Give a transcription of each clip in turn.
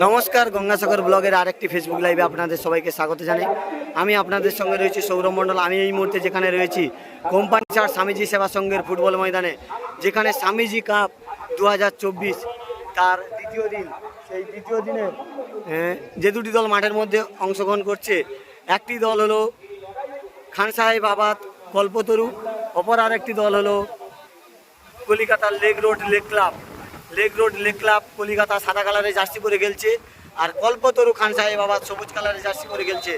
নমস্কার, গঙ্গাসাগর ব্লগের আরেকটি ফেসবুক লাইভে আপনাদের সবাইকে স্বাগত জানাই। আমি আপনাদের সঙ্গে রয়েছি সৌরভ মণ্ডল। আমি এই মুহূর্তে যেখানে রয়েছি কোম্পানি চার স্বামীজি সেবা সংঘের ফুটবল ময়দানে, যেখানে স্বামীজি কাপ 2024 তার দ্বিতীয় দিন। সেই দ্বিতীয় দিনে যে দুটি দল মাঠের মধ্যে অংশগ্রহণ করছে, একটি দল হলো খান সাহেব আবাদ কল্পতরু, অপর আরেকটি দল হলো কলিকাতার lake road lake club Kolkata সাদা কালারের জার্সি পরে খেলছে, আর কল্পতরু খান সাহেব আবাদ সবুজ কালারের জার্সি পরে খেলছে।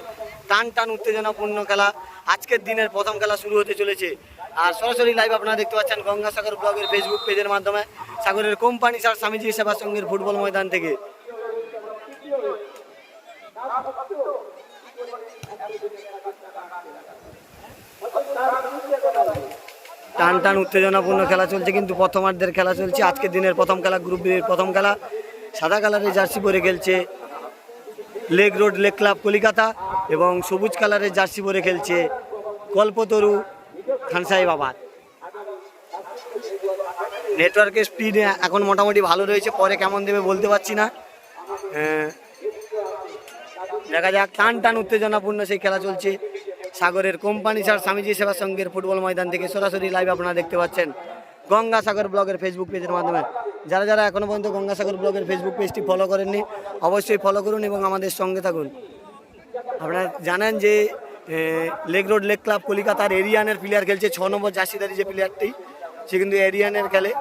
টান উত্তেজনাপূর্ণ খেলা। আজকের দিনের প্রথম খেলা শুরু হতে চলেছে। আর সরাসরি লাইভ আপনারা দেখতে পাচ্ছেন গঙ্গাসাগর ব্লগের ফেসবুক পেজের মাধ্যমে, সাগরের কোম্পানি স্যার স্বামীজি সেবা সংঘের ফুটবল ময়দান থেকে। টান উত্তেজনাপূর্ণ খেলা চলছে, কিন্তু প্রথমার্ধের খেলা চলছে। আজকের দিনের প্রথম খেলা, গ্রুপ বির প্রথম খেলা। সাদা কালারের জার্সি পরে খেলছে lake road lake club Calcutta, এবং সবুজ কালারের জার্সি পরে খেলছে কল্পতরু খান সাহেব আবাদ। নেটওয়ার্কের স্পিড এখন মোটামুটি ভালো রয়েছে, পরে কেমন দেবে বলতে পারছি না। দেখা যাক। টান উত্তেজনাপূর্ণ সেই খেলা চলছে সাগরের কোম্পানি স্যার স্বামীজি সেবা সংঘের ফুটবল ময়দান থেকে। সরাসরি লাইভ আপনারা দেখতে পাচ্ছেন গঙ্গাসাগর ব্লগের ফেসবুক পেজের মাধ্যমে। যারা এখনও পর্যন্ত গঙ্গাসাগর ব্লগের ফেসবুক পেজটি ফলো করেননি, অবশ্যই ফলো করুন এবং আমাদের সঙ্গে থাকুন। আপনারা জানেন যে লেক রোড লেক ক্লাব কলিকাতার এরিয়ানের প্লেয়ার খেলছে, 6 নম্বর জার্সিধারী যে প্লেয়ারটি, সে কিন্তু এরিয়ানের খেলে।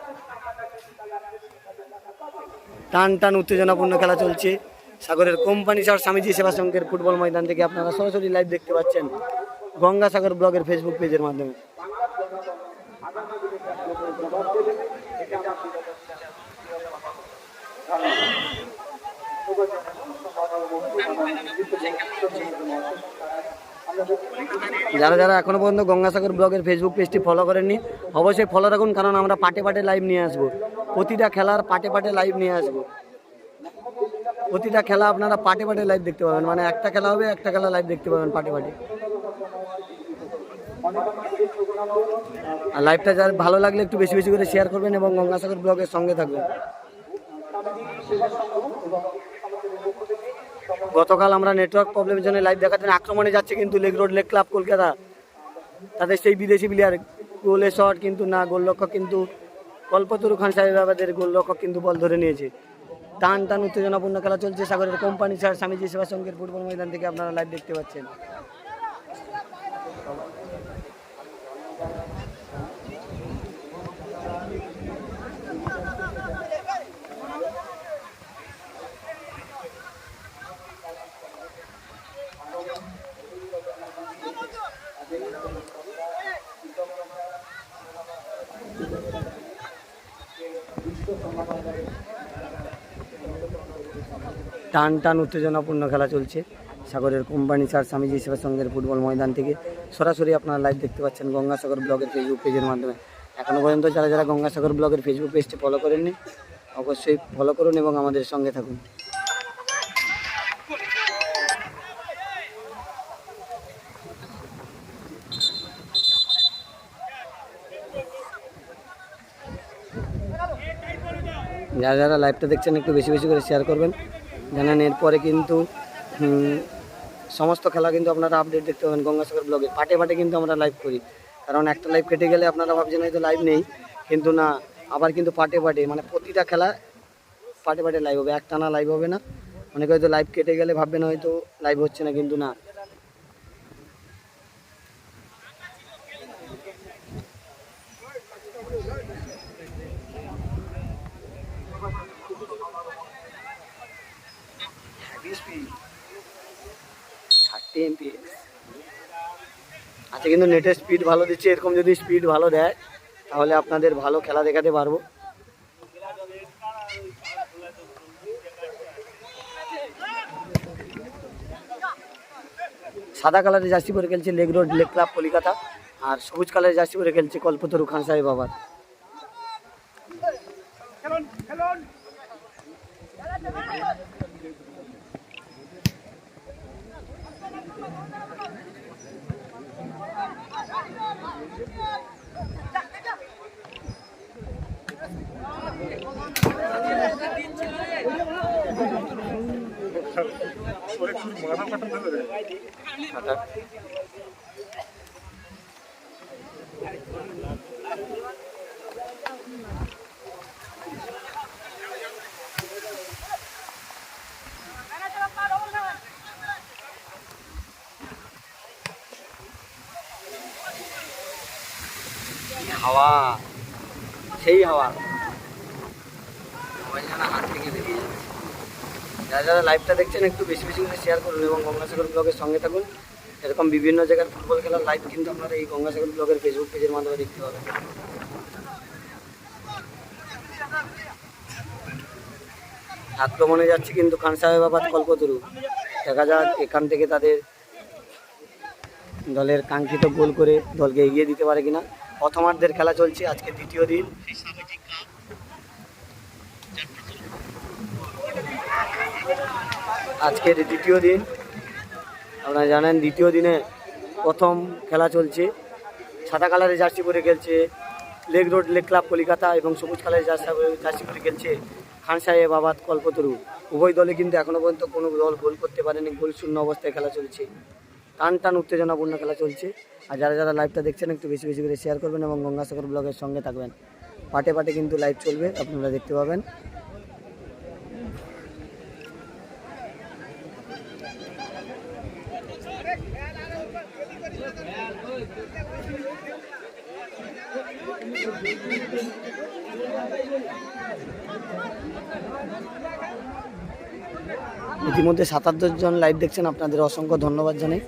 টান উত্তেজনাপূর্ণ খেলা চলছে সাগরের কোম্পানি স্যার স্বামীজি সেবা সংঘের ফুটবল ময়দান থেকে। আপনারা সরাসরি লাইভ দেখতে পাচ্ছেন গঙ্গাসাগর ব্লগের ফেসবুক পেজের মাধ্যমে। যারা এখনো পর্যন্ত গঙ্গাসাগর ব্লগের ফেসবুক পেজটি ফলো করেননি, অবশ্যই ফলো রাখুন, কারণ আমরা পাটে লাইভ নিয়ে আসবো। প্রতিটা খেলার পাটে লাইভ নিয়ে আসবো। প্রতিটা খেলা আপনারা পাটে লাইভ দেখতে পাবেন, মানে একটা খেলা হবে, একটা খেলা লাইভ দেখতে পাবেন পাটে। আর লাইভটা যার ভালো লাগলে একটু বেশি করে শেয়ার করবেন এবং গঙ্গাসাগর ব্লগের সঙ্গে থাকবেন। গতকাল আমরা নেটওয়ার্ক প্রবলেমের জন্য লাইভ দেখাতে আক্রমণে যাচ্ছে, কিন্তু lake road lake club Kolkata তাদের সেই বিদেশি প্লেয়ার গোলে শট, কিন্তু না, গোলরক্ষক কিন্তু কল্পতরু খান সাহেব আবাদের গোলরক্ষক কিন্তু বল ধরে নিয়েছে। টান উত্তেজনাপূর্ণ খেলা চলছে সাগরের কোম্পানি স্যার স্বামীজি সেবা সংঘের ফুটবল ময়দান থেকে। আপনারা লাইভ দেখতে পাচ্ছেন। টান উত্তেজনাপূর্ণ খেলা চলছে সাগরের কোম্পানি স্যার স্বামীজি সেবা সংঘের ফুটবল ময়দান থেকে। সরাসরি আপনারা লাইভ দেখতে পাচ্ছেন গঙ্গাসাগর ব্লগের ফেসবুক পেজের মাধ্যমে। এখনও পর্যন্ত যারা গঙ্গাসাগর ব্লগের ফেসবুক পেজটি ফলো করেননি, অবশ্যই ফলো করুন এবং আমাদের সঙ্গে থাকুন। যারা লাইভটা দেখছেন একটু বেশি করে শেয়ার করবেন। জানেন এরপরে কিন্তু সমস্ত খেলা কিন্তু আপনারা আপডেট দেখতে পাবেন গঙ্গাসাগর ব্লগে। পাটে কিন্তু আমরা লাইভ করি, কারণ একটা লাইভ কেটে গেলে আপনারা ভাবছেন হয়তো লাইভ নেই, কিন্তু না, আবার কিন্তু পাটে মানে প্রতিটা খেলা পাটে লাইভ হবে, একটানা লাইভ হবে না। অনেকে হয়তো লাইভ কেটে গেলে ভাববেন হয়তো লাইভ হচ্ছে না, কিন্তু না। আচ্ছা, কিন্তু নেটের স্পিড ভালো দিচ্ছে। এরকম যদি স্পিড ভালো দেয় তাহলে আপনাদের ভালো খেলা দেখাতে পারবো। সাদা কালারের জার্সি পরে খেলছে lake road lake club Kolkata, আর সবুজ কালারের জার্সি পরে খেলছে কল্পতরু খান সাহেব আবাদ। হাওয়া, সেই হাওয়া সবাই যেন হাত থেকে বেরিয়ে যাচ্ছে। যারা যারা লাইভটা দেখছেন একটু বেশি বেশি করে শেয়ার করুন এবং গঙ্গাসাগর ব্লগের সঙ্গে থাকুন। এরকম বিভিন্ন জায়গার ফুটবল খেলার লাইভ কিন্তু আপনারা এই গঙ্গাসাগর ব্লগের ফেসবুক পেজের মাধ্যমে দেখতে পাবেন। আক্রমণে যাচ্ছে কিন্তু খান সাহেবাবাদ কল্পতরু। দেখা যাক এখান থেকে তাদের দলের কাঙ্ক্ষিত গোল করে দলকে এগিয়ে দিতে পারে কিনা। প্রথমার্ধের খেলা চলছে, আজকে দ্বিতীয় দিন। আজকের দ্বিতীয় দিন, আপনারা জানেন দ্বিতীয় দিনে প্রথম খেলা চলছে। সাদা কালারের জার্সি পরে খেলছে leg road leg club Calcutta এবং সবুজ কালারের জার্সি পরে খেলছে খান সাহেবাবাদ কল্পতরু। উভয় দলে কিন্তু এখনও পর্যন্ত কোনো দল গোল করতে পারেনি, গোল শূন্য অবস্থায় খেলা চলছে। টান টান উত্তেজনাপূর্ণ খেলা চলছে। আর যারা যারা লাইভটা দেখছেন একটু বেশি বেশি করে শেয়ার করবেন এবং গঙ্গাসাগর ব্লগের সঙ্গে থাকবেন। পাটে পাটে কিন্তু লাইভ চলবে, আপনারা দেখতে পাবেন। ইতিমধ্যে ৭৭ জন লাইভ দেখছেন, আপনাদের অসংখ্য ধন্যবাদ জানাই।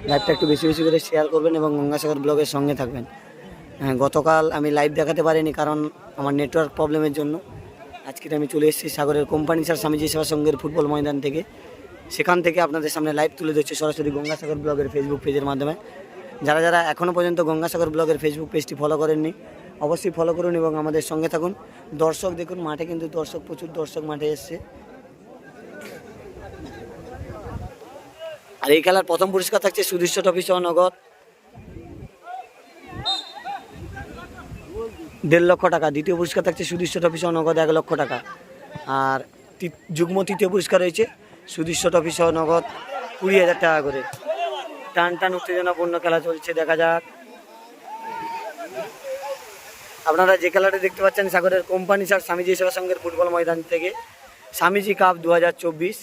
লাইভটা একটু বেশি বেশি করে শেয়ার করবেন এবং গঙ্গাসাগর ব্লগের সঙ্গে থাকবেন। গতকাল আমি লাইভ দেখাতে পারিনি কারণ আমার নেটওয়ার্ক প্রবলেমের জন্য। আজকে আমি চলে এসেছি সাগরের কোম্পানি স্যার স্বামীজি সেবা সংঘের ফুটবল ময়দান থেকে। সেখান থেকে আপনাদের সামনে লাইভ তুলে ধরছি সরাসরি গঙ্গাসাগর ব্লগের ফেসবুক পেজের মাধ্যমে। যারা যারা এখনও পর্যন্ত গঙ্গাসাগর ব্লগের ফেসবুক পেজটি ফলো করেননি অবশ্যই ফলো করুন এবং আমাদের সঙ্গে থাকুন। দর্শক দেখুন মাঠে কিন্তু প্রচুর দর্শক মাঠে এসছে। আর এই খেলার প্রথম পুরস্কার থাকছে সুদৃশ্য ট্রফি সহ নগদ 1.5 লক্ষ টাকা। দ্বিতীয় পুরস্কার থাকছে সুদৃশ্য ট্রফি সহ নগদ 1 লক্ষ টাকা। আর যুগ্ম তৃতীয় পুরস্কার রয়েছে সুদৃশ্য ট্রফি সহ নগদ 20,000 টাকা করে। টান টান উত্তেজনাপূর্ণ খেলা চলছে, দেখা যাক। আপনারা যে খেলাটা দেখতে পাচ্ছেন সাগরের কোম্পানি স্যার স্বামীজি সেবা সংঘের ফুটবল ময়দান থেকে স্বামীজি কাপ 2024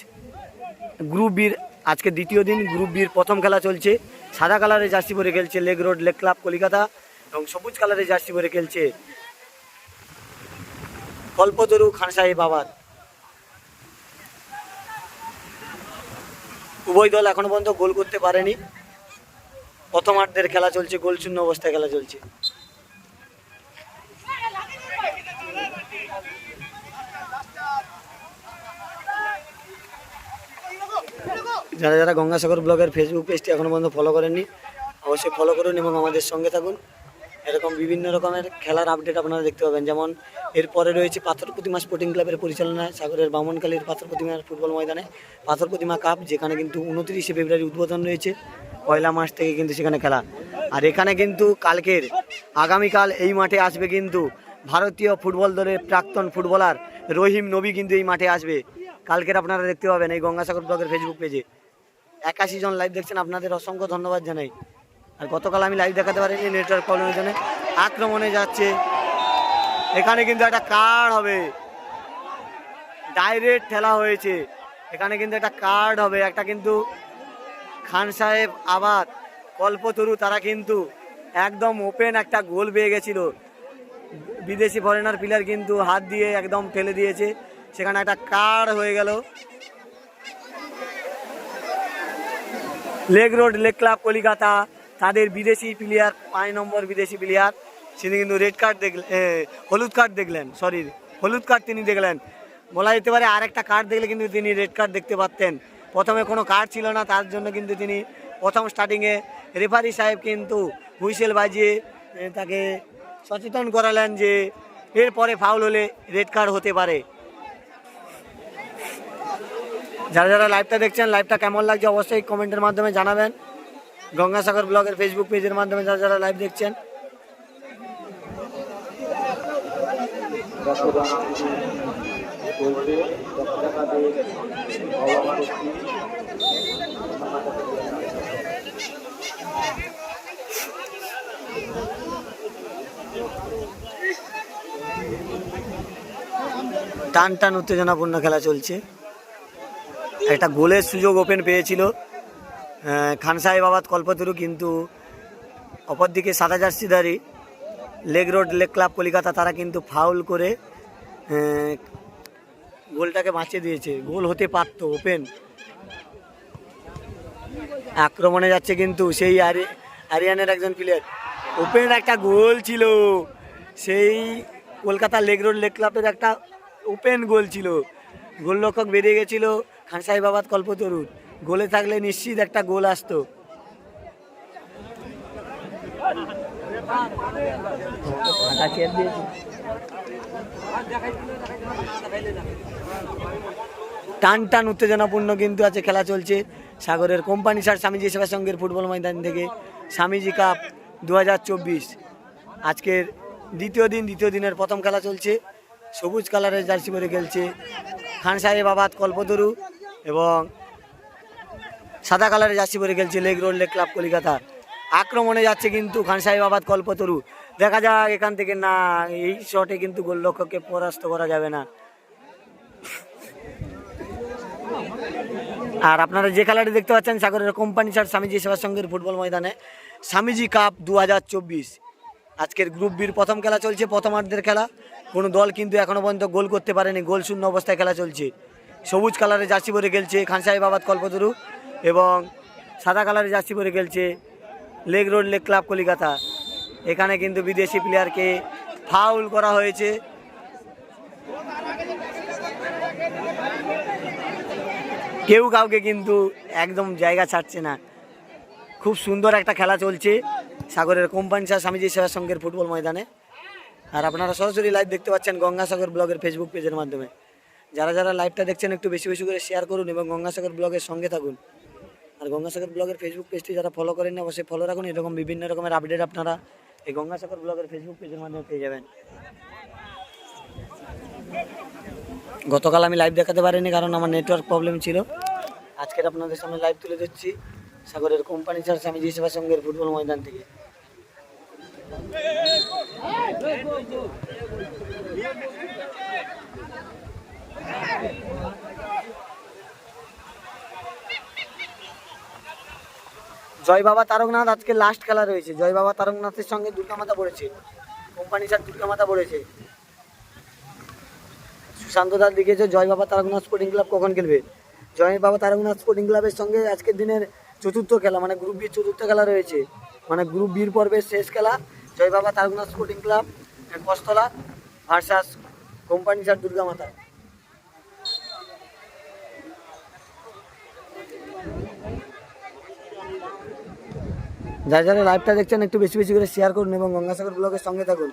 গ্রুপ বির আজকে দ্বিতীয় দিন। গ্রুপ বির প্রথম খেলা চলছে। সাদা কালারের জার্সি পরে খেলছে leg road leg club Calcutta এবং সবুজ কালারের জার্সি পরে খেলছে কল্পতরু খান সাহেবাবাদ। উভয় দল এখনো পর্যন্ত গোল করতে পারেনি। প্রথমার্ধের খেলা চলছে, গোল শূন্য অবস্থায় খেলা চলছে। যারা যারা গঙ্গাসাগর ব্লগের ফেসবুক পেজটি এখনও পর্যন্ত ফলো করেননি অবশ্যই ফলো করুন এবং আমাদের সঙ্গে থাকুন। এরকম বিভিন্ন রকমের খেলার আপডেট আপনারা দেখতে পাবেন। যেমন এরপরে রয়েছে পাথর প্রতিমা স্পোর্টিং ক্লাবের পরিচালনায় সাগরের বামনকালীর পাথর প্রতিমার ফুটবল ময়দানে পাথর প্রতিমা কাপ, যেখানে কিন্তু 29শে ফেব্রুয়ারি উদ্বোধন রয়েছে। 1 মার্চ থেকে কিন্তু সেখানে খেলা। আর এখানে কিন্তু আগামীকাল এই মাঠে আসবে কিন্তু ভারতীয় ফুটবল দলের প্রাক্তন ফুটবলার রহিম নবী কিন্তু এই মাঠে আসবে। কালকের আপনারা দেখতে পাবেন এই গঙ্গাসাগর ব্লগের ফেসবুক পেজে। 81 জন লাইভ দেখছেন, আপনাদের অসংখ্য ধন্যবাদ জানাই। আর গতকাল আমি লাইভ দেখাতে পারিনি নেটওয়ার্ক প্রবলেমের জন্য। আক্রমণে যাচ্ছে, এখানে কিন্তু একটা কার্ড হবে, ডাইরেক্ট ঠেলা হয়েছে। এখানে কিন্তু একটা কার্ড হবে, একটা কিন্তু খান সাহেব আবাদ কল্পতরু তারা কিন্তু একদম ওপেন একটা গোল পেয়ে গেছিল। বিদেশি ফরেনার প্লেয়ার কিন্তু হাত দিয়ে একদম ঠেলে দিয়েছে, সেখানে একটা কার্ড হয়ে গেল। Leg road leg club Calcutta তাদের বিদেশি প্লেয়ার 5 নম্বর বিদেশি প্লেয়ার তিনি কিন্তু রেড কার্ড দেখলেন, হলুদ কার্ড তিনি দেখলেন। বলা যেতে পারে আরেকটা কার্ড দেখলে কিন্তু তিনি রেড কার্ড দেখতে পারতেন। প্রথমে কোনো কার্ড ছিল না, তার জন্য কিন্তু তিনি প্রথম স্টার্টিংয়ে রেফারি সাহেব কিন্তু হুইসেল বাজিয়ে তাকে সচেতন করালেন যে এরপরে ফাউল হলে রেড কার্ড হতে পারে। যারা যারা লাইভটা দেখছেন লাইভটা কেমন লাগছে অবশ্যই কমেন্টের মাধ্যমে জানাবেন। গঙ্গাসাগর ব্লগের ফেসবুক পেজের মাধ্যমে যারা যারা লাইভ দেখছেন টান টান উত্তেজনাপূর্ণ খেলা চলছে। একটা গোলের সুযোগ ওপেন পেয়েছিল খান সাহেবাবাদ কল্পতরু, কিন্তু অপরদিকে সাদা জার্সিধারী lake road leg club Calcutta তারা কিন্তু ফাউল করে গোলটাকে বাঁচিয়ে দিয়েছে। গোল হতে পারত ওপেন। আক্রমণে যাচ্ছে কিন্তু সেই আরিয়ানের একজন প্লেয়ার। ওপেন একটা গোল ছিল, সেই কলকাতা লেগ রোড লেগ ক্লাবের একটা ওপেন গোল ছিল। গোলরক্ষক বেরিয়ে গেছিল খান সাহেবাবাদ কল্পতরুর। গোলে থাকলে নিশ্চিত একটা গোল আসতো। টান টান উত্তেজনাপূর্ণ কিন্তু আছে খেলা চলছে সাগরের কোম্পানি স্যার স্বামীজি সেবা সংঘের ফুটবল ময়দান থেকে স্বামীজি কাপ 2024 আজকের দ্বিতীয় দিনের প্রথম খেলা চলছে। সবুজ কালারের জার্সি পরে খেলছে খান সাহেবাবাদ কল্পতরু এবং সাদা কালারের জার্সি পরে খেলছে leg road leg club Calcutta. আক্রমণে যাচ্ছে কিন্তু খান সাহেবাবাদ কল্পতরু। দেখা যাক এখান থেকে, না, এই শটে কিন্তু গোলরক্ষককে পরাস্ত করা যাবে না। আর আপনারা যে খেলাটি দেখতে পাচ্ছেন সাগরের কোম্পানি স্যার স্বামীজি সেবা সংঘের ফুটবল ময়দানে স্বামীজি কাপ 2024 আজকের গ্রুপ বির প্রথম খেলা চলছে, প্রথমার্ধের খেলা। কোনো দল কিন্তু এখনো পর্যন্ত গোল করতে পারেনি, গোল শূন্য অবস্থায় খেলা চলছে। সবুজ কালারের জার্সি পরে খেলছে খান সাহেবাবাদ কল্পতরু এবং সাদা কালারের জার্সি পরে খেলছে leg road leg club Calcutta. এখানে কিন্তু বিদেশি প্লেয়ারকে ফাউল করা হয়েছে। কেউ কাউকে কিন্তু একদম জায়গা ছাড়ছে না। খুব সুন্দর একটা খেলা চলছে সাগরের কোম্পানি স্যার স্বামীজি সেবা সংঘের ফুটবল ময়দানে। আর আপনারা সরাসরি লাইভ দেখতে পাচ্ছেন গঙ্গাসাগর ব্লগের ফেসবুক পেজের মাধ্যমে। যারা যারা লাইভটা দেখছেন একটু বেশি বেশি করে শেয়ার করুন এবং গঙ্গাসাগর ব্লগের সঙ্গে থাকুন। আর গঙ্গাসাগর ব্লগের ফেসবুক পেজটি যারা ফলো করেন না অবশ্যই ফলো রাখুন। এরকম বিভিন্ন রকমের আপডেট আপনারা এই গঙ্গাসাগর ব্লগের ফেসবুক পেজের মাধ্যমে পেয়ে যাবেন। গতকাল আমি লাইভ দেখাতে পারিনি কারণ আমার নেটওয়ার্ক প্রবলেম ছিল। আজকের আপনাদের সামনে লাইভ তুলে দিচ্ছি সাগরের কোম্পানি স্যার স্বামীজি সেবা সংঘের ফুটবল ময়দান থেকে। জয় বাবা তারকনাথ আজকে লাস্ট খেলা রয়েছে। জয় বাবা তারকনাথের সঙ্গে দুর্গামাতা পড়েছে, কোম্পানি স্যার দুর্গামাতা পড়েছে। সুশান্ত দাস লিখেছে জয় বাবা তারকনাথ স্পোর্টিং ক্লাব কখন খেলবে। জয় বাবা তারকনাথ স্পোর্টিং ক্লাবের সঙ্গে আজকের দিনের চতুর্থ খেলা, মানে গ্রুপ বির চতুর্থ খেলা রয়েছে, মানে গ্রুপ বির পর্বের শেষ খেলা। জয় বাবা Tarakanath sporting club Kostala versus company sir Durgamata. যারা যারা লাইভটা দেখছেন একটু বেশি বেশি করে শেয়ার করুন এবং গঙ্গাসাগর ব্লগের সঙ্গে থাকুন।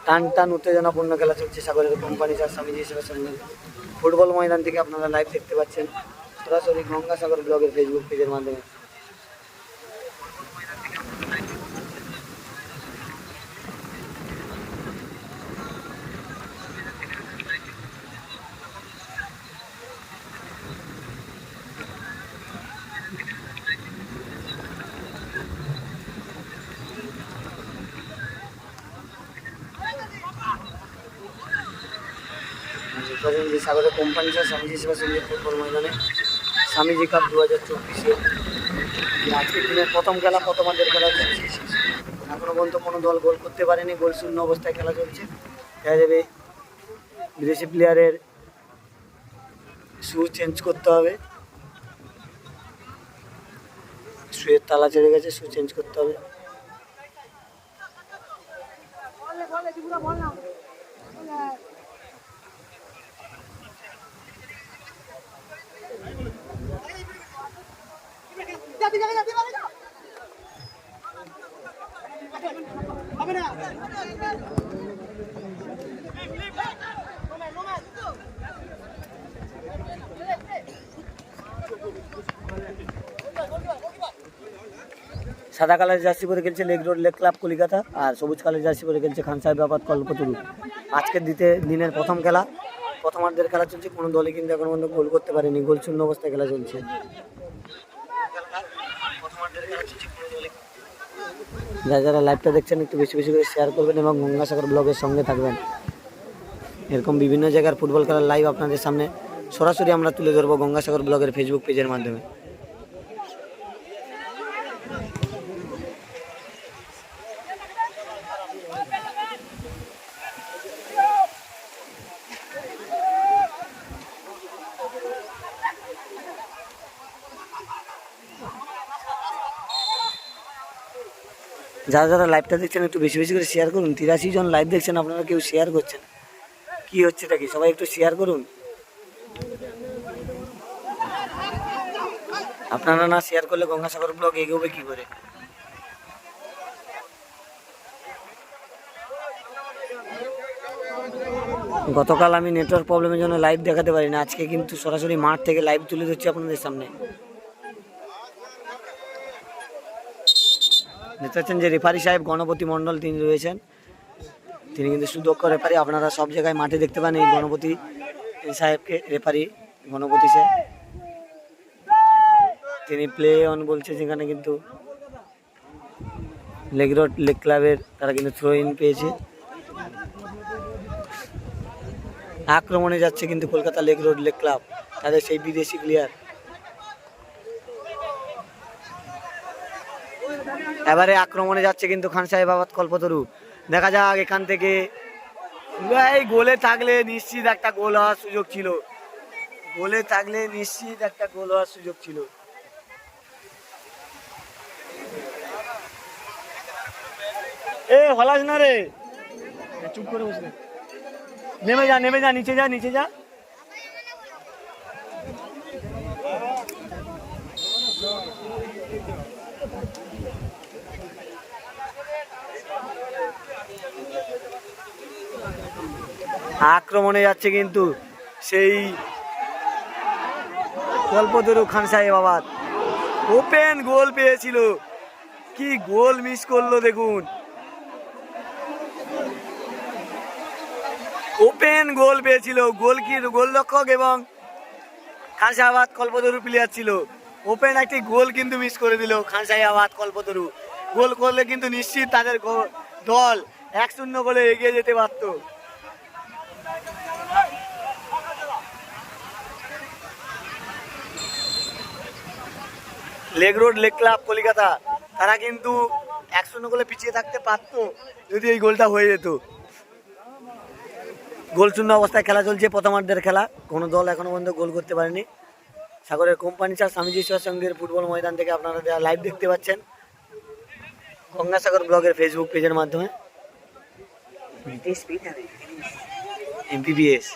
টান টান উত্তেজনাপূর্ণ খেলা চলছে সাগরের কোম্পানি স্যার স্বামীজি সেবা সংঘের ফুটবল ময়দান থেকে। আপনারা লাইভ দেখতে পাচ্ছেন সরাসরি গঙ্গাসাগর ব্লগের ফেসবুক পেজের মাধ্যমে। সাগরের কোম্পানি স্যার স্বামীজি সেবা সংঘের ফুটবল ময়দানে স্বামীজি কাপ 2024 আজকের দিনের প্রথম খেলা, প্রথমার্ধের খেলা চলছে। এখনো পর্যন্ত কোনো দল গোল করতে পারেনি, গোল শূন্য অবস্থায় খেলা চলছে। দেখা যাবে বিদেশি প্লেয়ারের শু চেঞ্জ করতে হবে, শুয়ের তালা ছেড়ে গেছে, শু চেঞ্জ করতে হবে। সাদা কালারের জার্সি পরে খেলছে leg road leg club Kolkata আর সবুজ কালারের জার্সি পরে খেলছে খান সাহেবাবাদ কল্পতরু। আজকের দিনের প্রথম খেলা, প্রথমার্ধের খেলা চলছে। কোনো দলে কিন্তু এখনো পর্যন্ত গোল করতে পারেনি, গোল শূন্য অবস্থায় খেলা চলছে। যারা যারা লাইভটা দেখছেন একটু বেশি বেশি করে শেয়ার করবেন এবং গঙ্গাসাগর ব্লগের সঙ্গে থাকবেন। এরকম বিভিন্ন জায়গার ফুটবল খেলার লাইভ আপনাদের সামনে সরাসরি আমরা তুলে ধরবো গঙ্গাসাগর ব্লগের ফেসবুক পেজের মাধ্যমে। যারা যারা লাইভটা দেখছেন একটু বেশি বেশি করে শেয়ার করুন। 83 জন লাইভ দেখছেন, আপনারা কেউ শেয়ার করছেন, কি হচ্ছে এটা কি? সবাই একটু শেয়ার করুন। আপনারা না শেয়ার করলে গঙ্গাসাগর ব্লগ এগোবে কি করে? গতকাল আমি নেটওয়ার্ক প্রবলেমের জন্য লাইভ দেখাতে পারি না, আজকে কিন্তু সরাসরি মাঠ থেকে লাইভ তুলে ধরছি আপনাদের সামনে। দেখতে পাচ্ছেন যে রেফারি সাহেব গণপতি মণ্ডল তিনি রয়েছেন, তিনি কিন্তু সুদক্ষ রেফারি। আপনারা সব জায়গায় মাঠে দেখতে পান এই গণপতি সাহেবকে, রেফারি গণপতি সাহেব। তিনি প্লে অন বলছে, যেখানে কিন্তু লেগ রোড লেগ ক্লাবের তারা কিন্তু থ্রো ইন পেয়েছে। আক্রমণে যাচ্ছে কিন্তু Kolkata lake road leg club, তাদের সেই বিদেশি প্লেয়ার। এবারে আক্রমণে যাচ্ছে কিন্তু খান সাহেবাবাদ কল্পতরু। দেখা যাক এখান থেকে, এই গোলে থাকলে নিশ্চিত একটা গোল হওয়ার সুযোগ ছিল, গোলে থাকলে নিশ্চিত একটা গোল হওয়ার সুযোগ ছিল। এ হলাস না রে, চুপ করে বসে নেমে যা, নেমে যা, নিচে যা, নিচে যা। আক্রমণে যাচ্ছে কিন্তু সেই কল্পতরু খান সাহেবাবাদ। ওপেন গোল পেয়েছিল, কি গোল মিস করলো দেখুন। ওপেন গোল পেয়েছিল, গোলরক্ষক এবং খান সাহেবাবাদ কল্পতরু প্লেয়ার ছিল। ওপেন একটি গোল কিন্তু মিস করে দিল খান সাহেবাবাদ কল্পতরু। গোল করলে কিন্তু নিশ্চিত তাদের দল 1-0 গোলে এগিয়ে যেতে পারত। Leg road leg club Kolkata, তারা কিন্তু 1-0 গোলে পিছিয়ে থাকতে পারত যদি এই গোলটা হয়ে যেত। গোলশূন্য অবস্থায় খেলা চলছে, প্রথমার্ধের খেলা, কোনো দল এখনো পর্যন্ত গোল করতে পারেনি। সাগরের কোম্পানি চার স্বামীজি সেবা সংঘের ফুটবল ময়দান থেকে আপনারা লাইভ দেখতে পাচ্ছেন গঙ্গাসাগর ব্লগের ফেসবুক পেজের মাধ্যমে। এমপিবিএস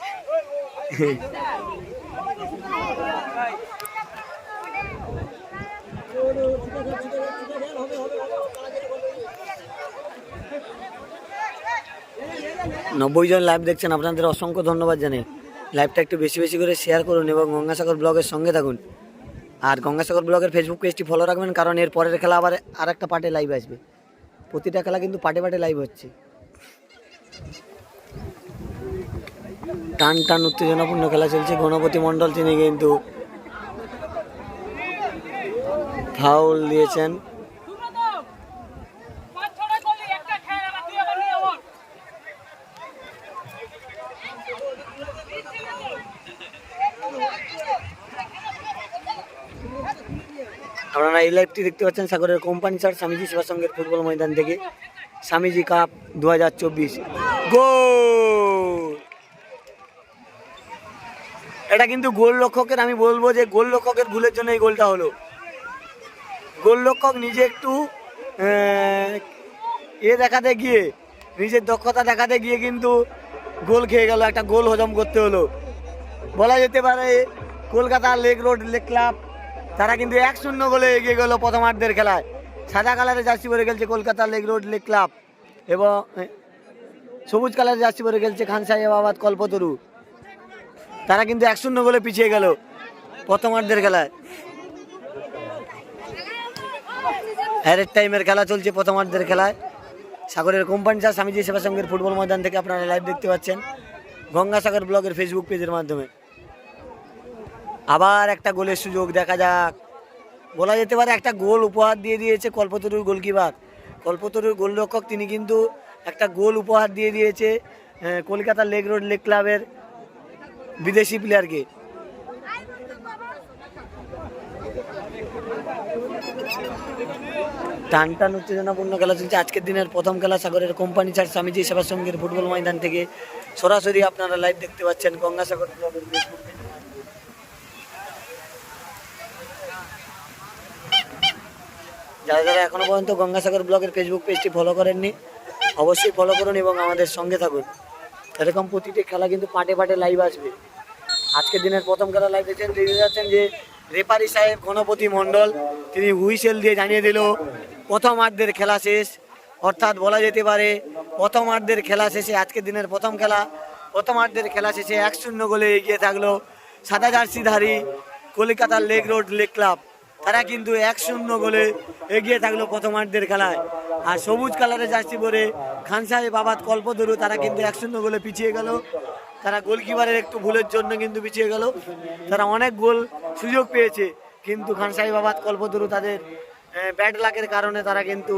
90 জন লাইভ দেখছেন, আপনাদের অসংখ্য ধন্যবাদ জানাই। লাইভটা একটু বেশি বেশি করে শেয়ার করুন এবং গঙ্গাসাগর ব্লগের সঙ্গে থাকুন। আর গঙ্গাসাগর ব্লগের ফেসবুক পেজটি ফলো রাখবেন, কারণ এর পরের খেলা আবার আরেকটা পার্টে লাইভ আসবে। প্রতিটা খেলা কিন্তু পার্টে পার্টে লাইভ হচ্ছে। টান টান উত্তেজনাপূর্ণ খেলা চলছে। গণপতি মণ্ডল তিনি কিন্তু ফাউল দিয়েছেন। আপনারা এই লাইভটি দেখতে পাচ্ছেন সাগরের কোম্পানি চার স্বামীজি সেবা সংঘের ফুটবল ময়দান থেকে, স্বামীজি কাপ 2024 গোল। এটা কিন্তু গোলরক্ষকের, আমি বলবো যে গোলরক্ষকের ভুলের জন্য এই গোলটা হলো। গোলরক্ষক নিজে একটু দেখাতে গিয়ে, নিজের দক্ষতা দেখাতে গিয়ে কিন্তু গোল খেয়ে গেল, একটা গোল হজম করতে হলো। বলা যেতে পারে Kolkata lake road leg club তারা কিন্তু 1-0 গোলে এগিয়ে গেল প্রথমার্ধের খেলায়। সাদা কালারের জার্সি পরে খেলছে Kolkata lake road leg club এবং সবুজ কালারের জার্সি পরে খেলছে খান সাহেবাবাদ কল্পতরু। তারা কিন্তু 1-0 গোলে পিছিয়ে গেল প্রথমার্ধের খেলায়। হ্যারের টাইমের খেলা চলছে প্রথমার্ধের খেলায়। সাগরের কোম্পানি চার স্বামীজি সেবা সংঘের ফুটবল ময়দান থেকে আপনারা লাইভ দেখতে পাচ্ছেন গঙ্গাসাগর ব্লগের ফেসবুক পেজের মাধ্যমে। আবার একটা গোলের সুযোগ, দেখা যাক বলা যেতে পারে একটা গোল উপহার দিয়ে দিয়েছে কল্পতরুর গোলকিপার। কল্পতরুর গোলরক্ষক তিনি কিন্তু একটা গোল উপহার দিয়ে দিয়েছে কলকাতা লেক রোড লেক ক্লাবের বিদেশি প্লেয়ারকে। টান টান উত্তেজনাপূর্ণ খেলা চলছে। আজকের দিনের প্রথম খেলা সাগরের কোম্পানি চার স্বামীজি সেবা সংঘের ফুটবল ময়দান থেকে সরাসরি আপনারা লাইভ দেখতে পাচ্ছেন গঙ্গাসাগর ক্লাবের ফেসবুক পেজে। যারা যারা এখনো পর্যন্ত গঙ্গাসাগর ব্লগের ফেসবুক পেজটি ফলো করেননি অবশ্যই ফলো করুন এবং আমাদের সঙ্গে থাকুন। এরকম প্রতিটি খেলা কিন্তু পাটে পাটে লাইভ আসবে। আজকের দিনের প্রথম খেলা লাইভ দেখছেন, দেখতে যাচ্ছেন যে রেফারি সাহেব গণপতি মণ্ডল তিনি হুইসেল দিয়ে জানিয়ে দিল প্রথমার্ধের খেলা শেষ। অর্থাৎ বলা যেতে পারে প্রথমার্ধের খেলা শেষে আজকের দিনের প্রথম খেলা প্রথমার্ধের খেলা শেষে 1-0 গোলে এগিয়ে থাকলো সাদা জার্সিধারী Kolkata lake road lake club. তারা কিন্তু 1-0 গোলে এগিয়ে থাকলো প্রথমার্ধের খেলায়। আর সবুজ কালারের জার্সি পরে খান সাহেব আবাদ কল্পতরু তারা কিন্তু 1-0 গোলে পিছিয়ে গেল। তারা গোলকিপারের একটু ভুলের জন্য কিন্তু পিছিয়ে গেল। তারা অনেক গোল সুযোগ পেয়েছে কিন্তু খান সাহেব আবাদ কল্পতরু তাদের ব্যাড লাকের কারণে তারা কিন্তু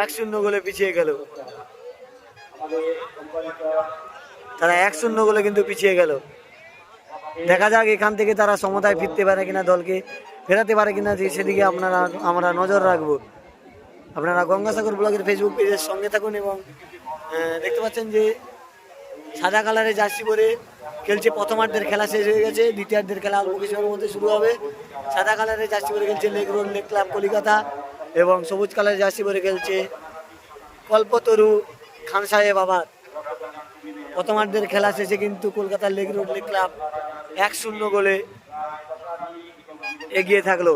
1-0 গোলে পিছিয়ে গেল। তারা 1-0 গোলে কিন্তু পিছিয়ে গেল। দেখা যাক এখান থেকে তারা সমতায় ফিরতে পারে কিনা, দলকে ফেরাতে পারে কিনা, সেদিকে আমরা নজর রাখবো। আপনারা গঙ্গাসাগর ব্লগের ফেসবুক পেজের সঙ্গে থাকুন এবং দেখতে পাচ্ছেন যে সাদা কালারের জার্সি পরে খেলছে। প্রথমার্ধের খেলা শেষ হয়ে গেছে, দ্বিতীয়ার্ধের খেলা অল্প কিছুর মধ্যে শুরু হবে। সাদা কালারের জার্সি পরে খেলছে lake road lake club Kolkata এবং সবুজ কালারের জার্সি পরে খেলছে কল্পতরু খান সাহেব আবাদ। প্রথমার্ধের খেলা শেষে কিন্তু Kolkata lake road lake club 1-0 গোলে এগিয়ে থাকলো।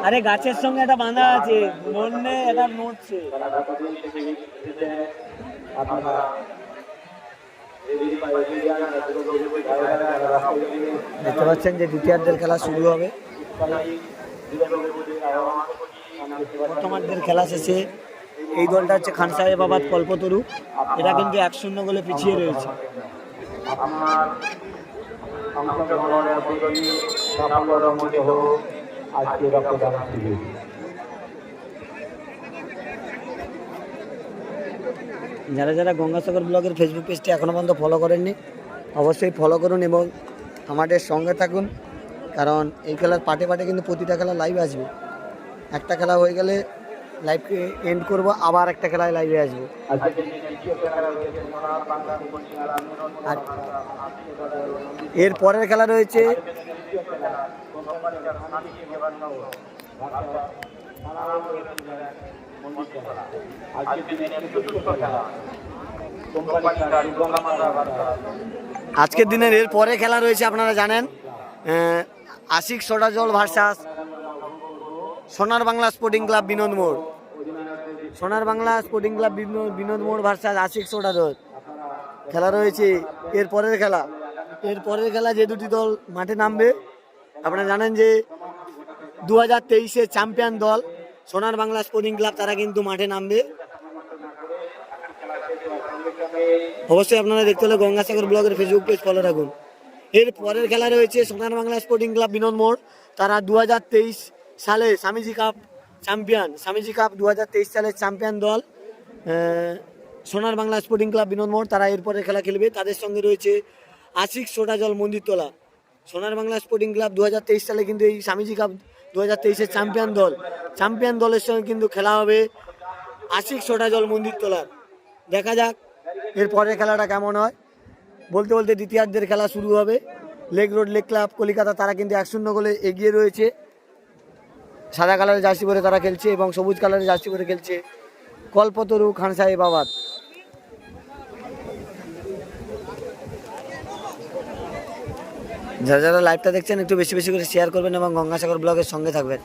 আরে গাছের সঙ্গে এটা বাঁধা আছে, মনে এটা নড়ছে। দেখতে পাচ্ছেন যে দ্বিতীয়ার্ধের খেলা শুরু হবে। প্রথমার্ধের খেলা শেষে এই দলটা হচ্ছে খান সাহেব আবাদ কল্পতরু, এটা কিন্তু 1-0 গোলে পিছিয়ে রয়েছে। যারা যারা গঙ্গাসাগর ব্লগের ফেসবুক পেজটি এখনও পর্যন্ত ফলো করেননি অবশ্যই ফলো করুন এবং আমাদের সঙ্গে থাকুন, কারণ এই খেলার পাটে পাটে কিন্তু প্রতিটা খেলা লাইভ আসবে। একটা খেলা হয়ে গেলে লাইভকে এন্ড করব, আবার একটা খেলায় লাইভে আসবো। আর এর পরের খেলা রয়েছে আজকের দিনের এর পরে খেলা রয়েছে আপনারা জানেন আশিক সোডাজল ভার্সাস সোনার বাংলা স্পোর্টিং ক্লাব বিনোদ মোড়। সোনার বাংলা স্পোর্টিং ক্লাব বিনোদ মোড় ভার্সাস আশিক সোডাজল খেলা রয়েছে। এর পরের খেলা যে দুটি দল মাঠে নামবে আপনারা জানেন যে 2023-এর চ্যাম্পিয়ন দল সোনার বাংলা স্পোর্টিং ক্লাব তারা কিন্তু মাঠে নামবে। অবশ্যই আপনারা দেখতে হলে গঙ্গাসাগর ব্লগের ফেসবুক পেজ ফলো রাখুন। এর পরের খেলা রয়েছে সোনার বাংলা স্পোর্টিং ক্লাব বিনোদ মোড়, তারা 2023 সালে স্বামীজি কাপ 2023 সালের চ্যাম্পিয়ন দল সোনার বাংলা স্পোর্টিং ক্লাব বিনোদ মোড়, তারা এরপরে খেলা খেলবে। তাদের সঙ্গে রয়েছে আশিক সোডাজল মন্দিরতলা। সোনার বাংলা স্পোর্টিং ক্লাব 2023 সালে কিন্তু এই স্বামীজি কাপ 2023-এর চ্যাম্পিয়ন দলের সঙ্গে কিন্তু খেলা হবে আশিক সোডাজল মন্দিরতলার। দেখা যাক এর পরের খেলাটা কেমন হয়। বলতে বলতে দ্বিতীয়ার্ধের খেলা শুরু হবে। Lake road lake club Kolkata তারা কিন্তু 1-0 গোলে এগিয়ে রয়েছে। সাদা কালারের জার্সি পরে তারা খেলছে এবং সবুজ কালারের জার্সি পরে খেলছে কল্পতরু খান সাহেব আবাদ। যারা যারা লাইভটা দেখছেন একটু বেশি বেশি করে শেয়ার করবেন এবং গঙ্গাসাগর ব্লগের সঙ্গে থাকবেন।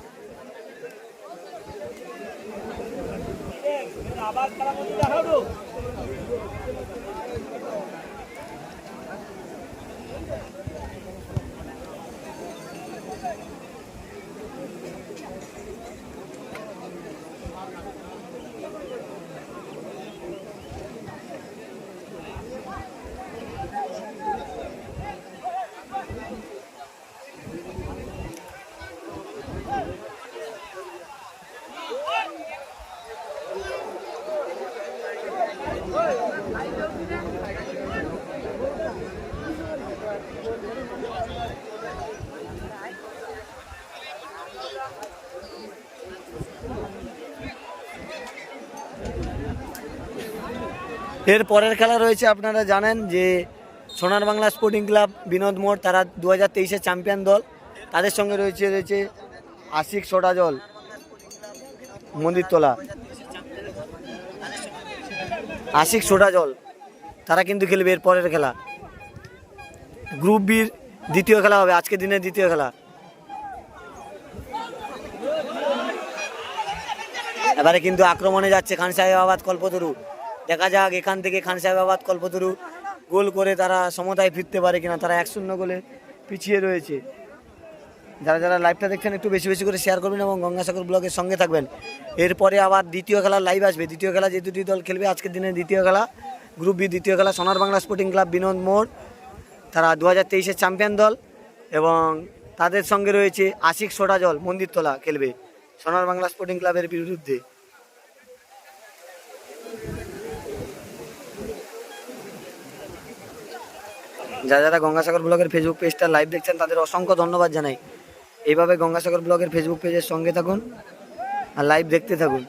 এর পরের খেলা রয়েছে, আপনারা জানেন যে সোনার বাংলা স্পোর্টিং ক্লাব বিনোদ মোড়, তারা 2023-এর চ্যাম্পিয়ন দল। তাদের সঙ্গে রয়েছে আশিক সোডা জল মন্দিরতলা। আশিক সোডা জল তারা কিন্তু খেলবে এর পরের খেলা। গ্রুপ বির দ্বিতীয় খেলা হবে, আজকের দিনের দ্বিতীয় খেলা। এবারে কিন্তু আক্রমণে যাচ্ছে খান সাহেবাবাদ কল্পতরু। দেখা যাক এখান থেকে খান সাহেবাবাদ কল্পতরু গোল করে তারা সমতায় ফিরতে পারে কিনা। তারা 1-0 গোলে পিছিয়ে রয়েছে। যারা যারা লাইভটা দেখছেন একটু বেশি বেশি করে শেয়ার করবেন এবং গঙ্গাসাগর ব্লগের সঙ্গে থাকবেন। এরপরে আবার দ্বিতীয় খেলা লাইভ আসবে। দ্বিতীয় খেলা যে দুটি দল খেলবে আজকের দিনে দ্বিতীয় খেলা, গ্রুপ বি দ্বিতীয় খেলা, সোনার বাংলা স্পোর্টিং ক্লাব বিনোদ মোড়, তারা 2023-এর চ্যাম্পিয়ন দল এবং তাদের সঙ্গে রয়েছে আশিক সোডা জল মন্দিরতলা খেলবে সোনার বাংলা স্পোর্টিং ক্লাবের বিরুদ্ধে। যারা যারা গঙ্গাসাগর ব্লগের ফেসবুক পেজটা লাইভ দেখছেন তাদের অসংখ্য ধন্যবাদ জানাই। এইভাবে গঙ্গাসাগর ব্লগের ফেসবুক পেজের সঙ্গে থাকুন আর লাইভ দেখতে থাকুন।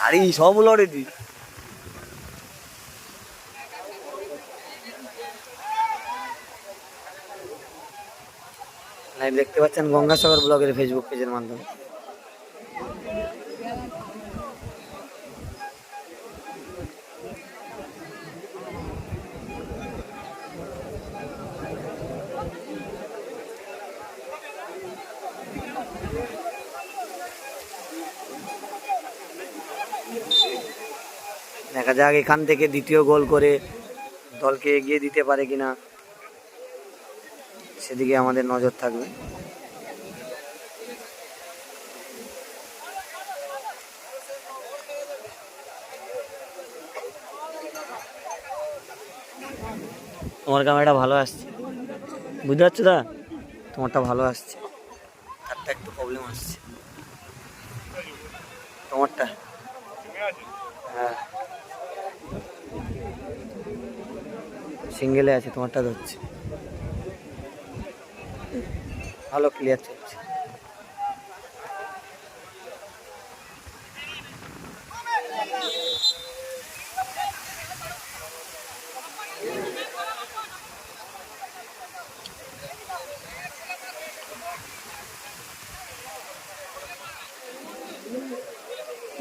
আরে সব লড়ে দি লাইভ দেখতে পাচ্ছেন গঙ্গাসাগর ব্লগের ফেসবুক পেজের মাধ্যমে। দেখা যাক এখান থেকে দ্বিতীয় গোল করে দলকে এগিয়ে দিতে পারে কিনা, সেদিকে আমাদের নজর থাকবে। তোমার ক্যামেরাটা ভালো আসছে, বুঝতে পারছো দা? তোমারটা ভালো আসছে, তারটা একটু প্রবলেম আসছে। তোমারটা হ্যাঁ সিঙ্গেলে আছে, তোমারটা ধরছে ভালো, ক্লিয়ার চলছে।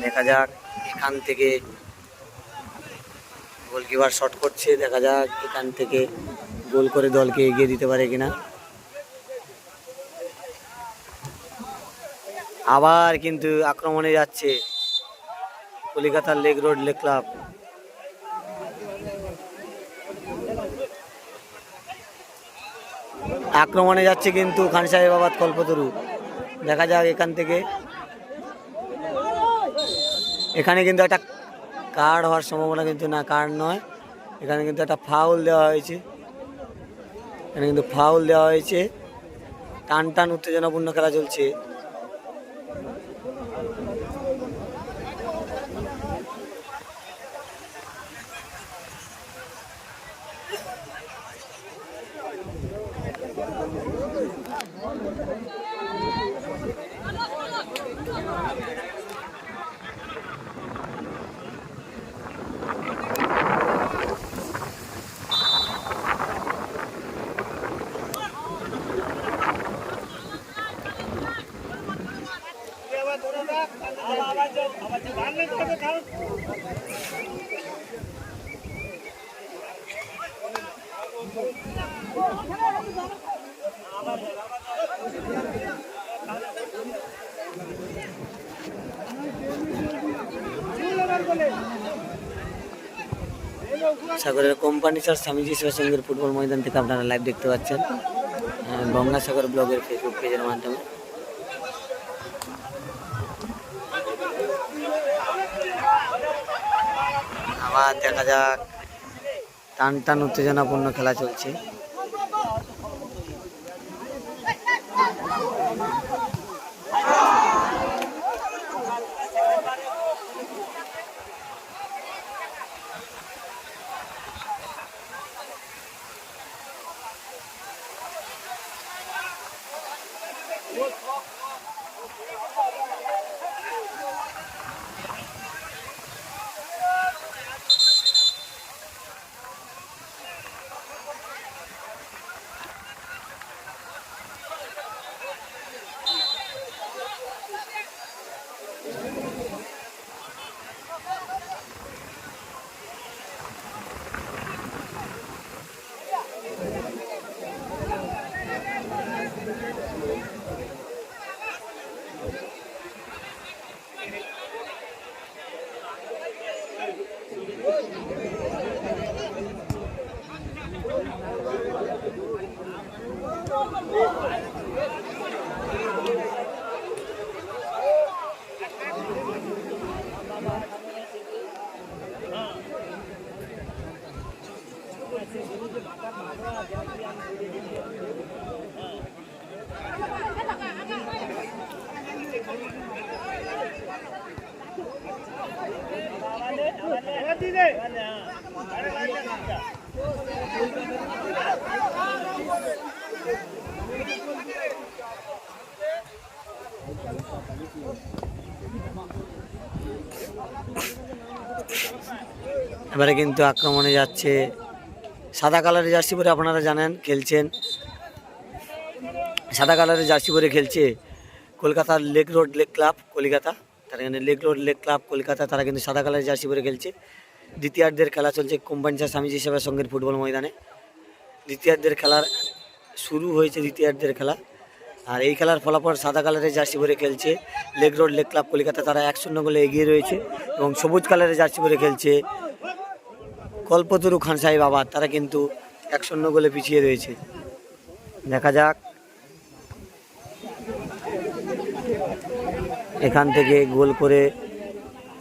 দেখা যাক এখান থেকে গোলকিপার শট করছে, দেখা যাক এখান থেকে গোল করে দলকে এগিয়ে দিতে পারে কিনা। আবার কিন্তু আক্রমণে যাচ্ছে কলিকাতার লেক রোড লেক ক্লাব। আক্রমণে যাচ্ছে কিন্তু খান সাহেবাবাদ কল্পতরু। দেখা যাক এখান থেকে, এখানে কিন্তু একটা কার্ড হওয়ার সম্ভাবনা, কিন্তু না কার্ড নয়, এখানে কিন্তু একটা ফাউল দেওয়া হয়েছে। এখানে কিন্তু ফাউল দেওয়া হয়েছে, টান টান উত্তেজনাপূর্ণ খেলা চলছে। সাগরের কোম্পানি চার স্বামীজি সেবা সংঘের ফুটবল ময়দান থেকে আপনারা লাইভ দেখতে পাচ্ছেন গঙ্গাসাগর ব্লগের ফেসবুক পেজের মাধ্যমে। আবার দেখা যাক, টান টান উত্তেজনাপূর্ণ খেলা চলছে। এবারে কিন্তু আক্রমণে যাচ্ছে সাদা কালারের জার্সি পরে, আপনারা জানেন খেলছেন সাদা কালারের জার্সি পরে খেলছে কলকাতার lake road lake club Kolkata. তারা এখানে lake road lake club Kolkata, তারা কিন্তু সাদা কালারের জার্সি পরে খেলছে। দ্বিতীয়ার্ধের খেলা চলছে কোম্পানি চার স্বামীজি সেবা সংঘের ফুটবল ময়দানে। দ্বিতীয়ার্ধের খেলার শুরু হয়েছে, দ্বিতীয়ার্ধের খেলা। আর এই খেলার ফলাফল সাদা কালারের জার্সি পরে খেলছে lake road lake club Kolkata, তারা 1-0 গোলে এগিয়ে রয়েছে। এবং সবুজ কালারের জার্সি পরে খেলছে কল্পতরু খান সাহেব আবাদ, তারা কিন্তু 1-0 গোলে পিছিয়ে রয়েছে। দেখা যাক এখান থেকে গোল করে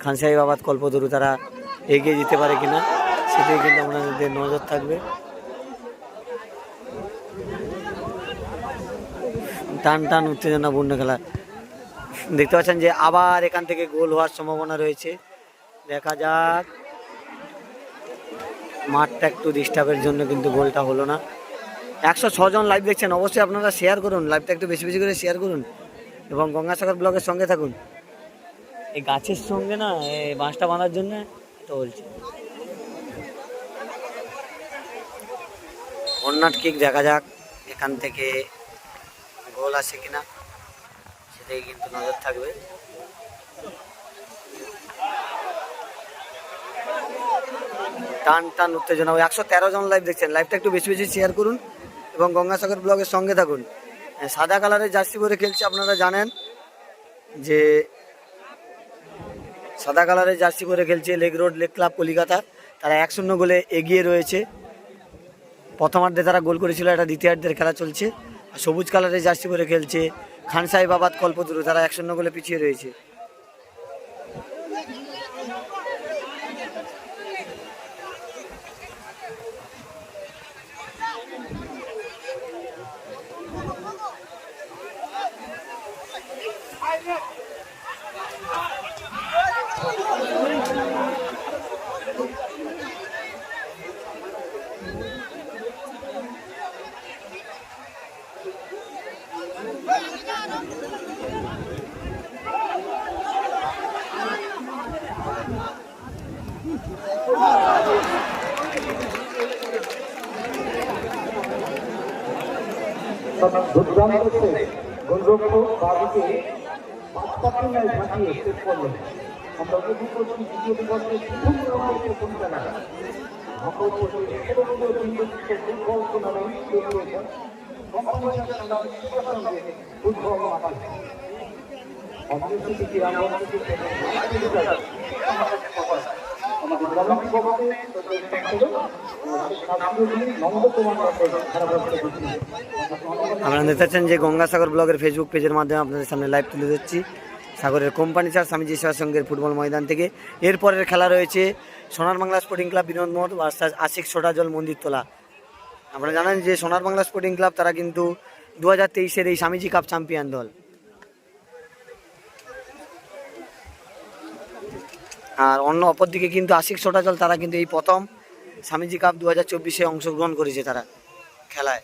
খান সাহেব আবাদ কল্পতরু তারা এগিয়ে যেতে পারে কিনা, সেটাই কিন্তু আপনাদের নজর থাকবে। টান টান উত্তেজনাপূর্ণ খেলা দেখতে পাচ্ছেন যে আবার এখান থেকে গোল হওয়ার সম্ভাবনা রয়েছে। দেখা যাক, মাঠটা একটু ডিস্টার্বের জন্য কিন্তু গোলটা হলো না। 106 জন লাইভ দেখছেন, অবশ্যই আপনারা শেয়ার করুন, লাইভটা একটু বেশি বেশি করে শেয়ার করুন এবং গঙ্গাসাগর ব্লগের সঙ্গে থাকুন। এই গাছের সঙ্গে না এই বাঁশটা বাঁধার জন্য তো বলছি। কর্নার কিক দেখা যাক এখান থেকে গোল আসে কিনা, সেটাই কিন্তু নজর থাকবে। টান টান উত্তেজনা, 113 জন লাইভ দেখছেন, লাইভটা একটু বেশি বেশি শেয়ার করুন এবং গঙ্গাসাগর ব্লগের সঙ্গে থাকুন। সাদা কালারের জার্সি পরে খেলছে, আপনারা জানেন যে সাদা কালারের জার্সি পরে খেলছে lake road lake club Kolkata, তারা 1-0 গোলে এগিয়ে রয়েছে। প্রথমার্ধে তারা গোল করেছিল, এটা দ্বিতীয়ার্ধের খেলা চলছে। আর সবুজ কালারের জার্সি পরে খেলছে খান সাহেব আবাদ কল্পতরু, তারা 1-0 গোলে পিছিয়ে রয়েছে। দুর্দান্ত গোলরক্ষক বাদিকে 5 নাই ঝাঁকিয়ে শেষ করলেন। আমরা উপভোগ করছি দ্বিতীয় দিবসের প্রথম খেলা ফুটবল টুর্নামেন্ট শুরু হয়েছে ফুটবল মাঠে। অবশ্যই আমাদের কমিটি বক্সে আপনারা দেখতে পাচ্ছেন যে গঙ্গাসাগর ব্লগের ফেসবুক পেজের মাধ্যমে আপনাদের সামনে লাইভ তুলে দিচ্ছি সাগরের কোম্পানি চার স্বামীজি সেবা সংঘের ফুটবল ময়দান থেকে। এরপরের খেলা রয়েছে সোনার বাংলা স্পোর্টিং ক্লাব বিনোদ মোড় ভার্সাস আশিক সোটাজল মন্দিরতলা। আপনারা জানেন যে সোনার বাংলা স্পোর্টিং ক্লাব তারা কিন্তু 2023-এর এই স্বামীজি কাপ চ্যাম্পিয়ন দল। আর অন্য অপরদিকে কিন্তু আশিক সোটাজল তারা কিন্তু এই প্রথম স্বামীজি কাপ 2024-এ অংশগ্রহণ করেছে তারা খেলায়।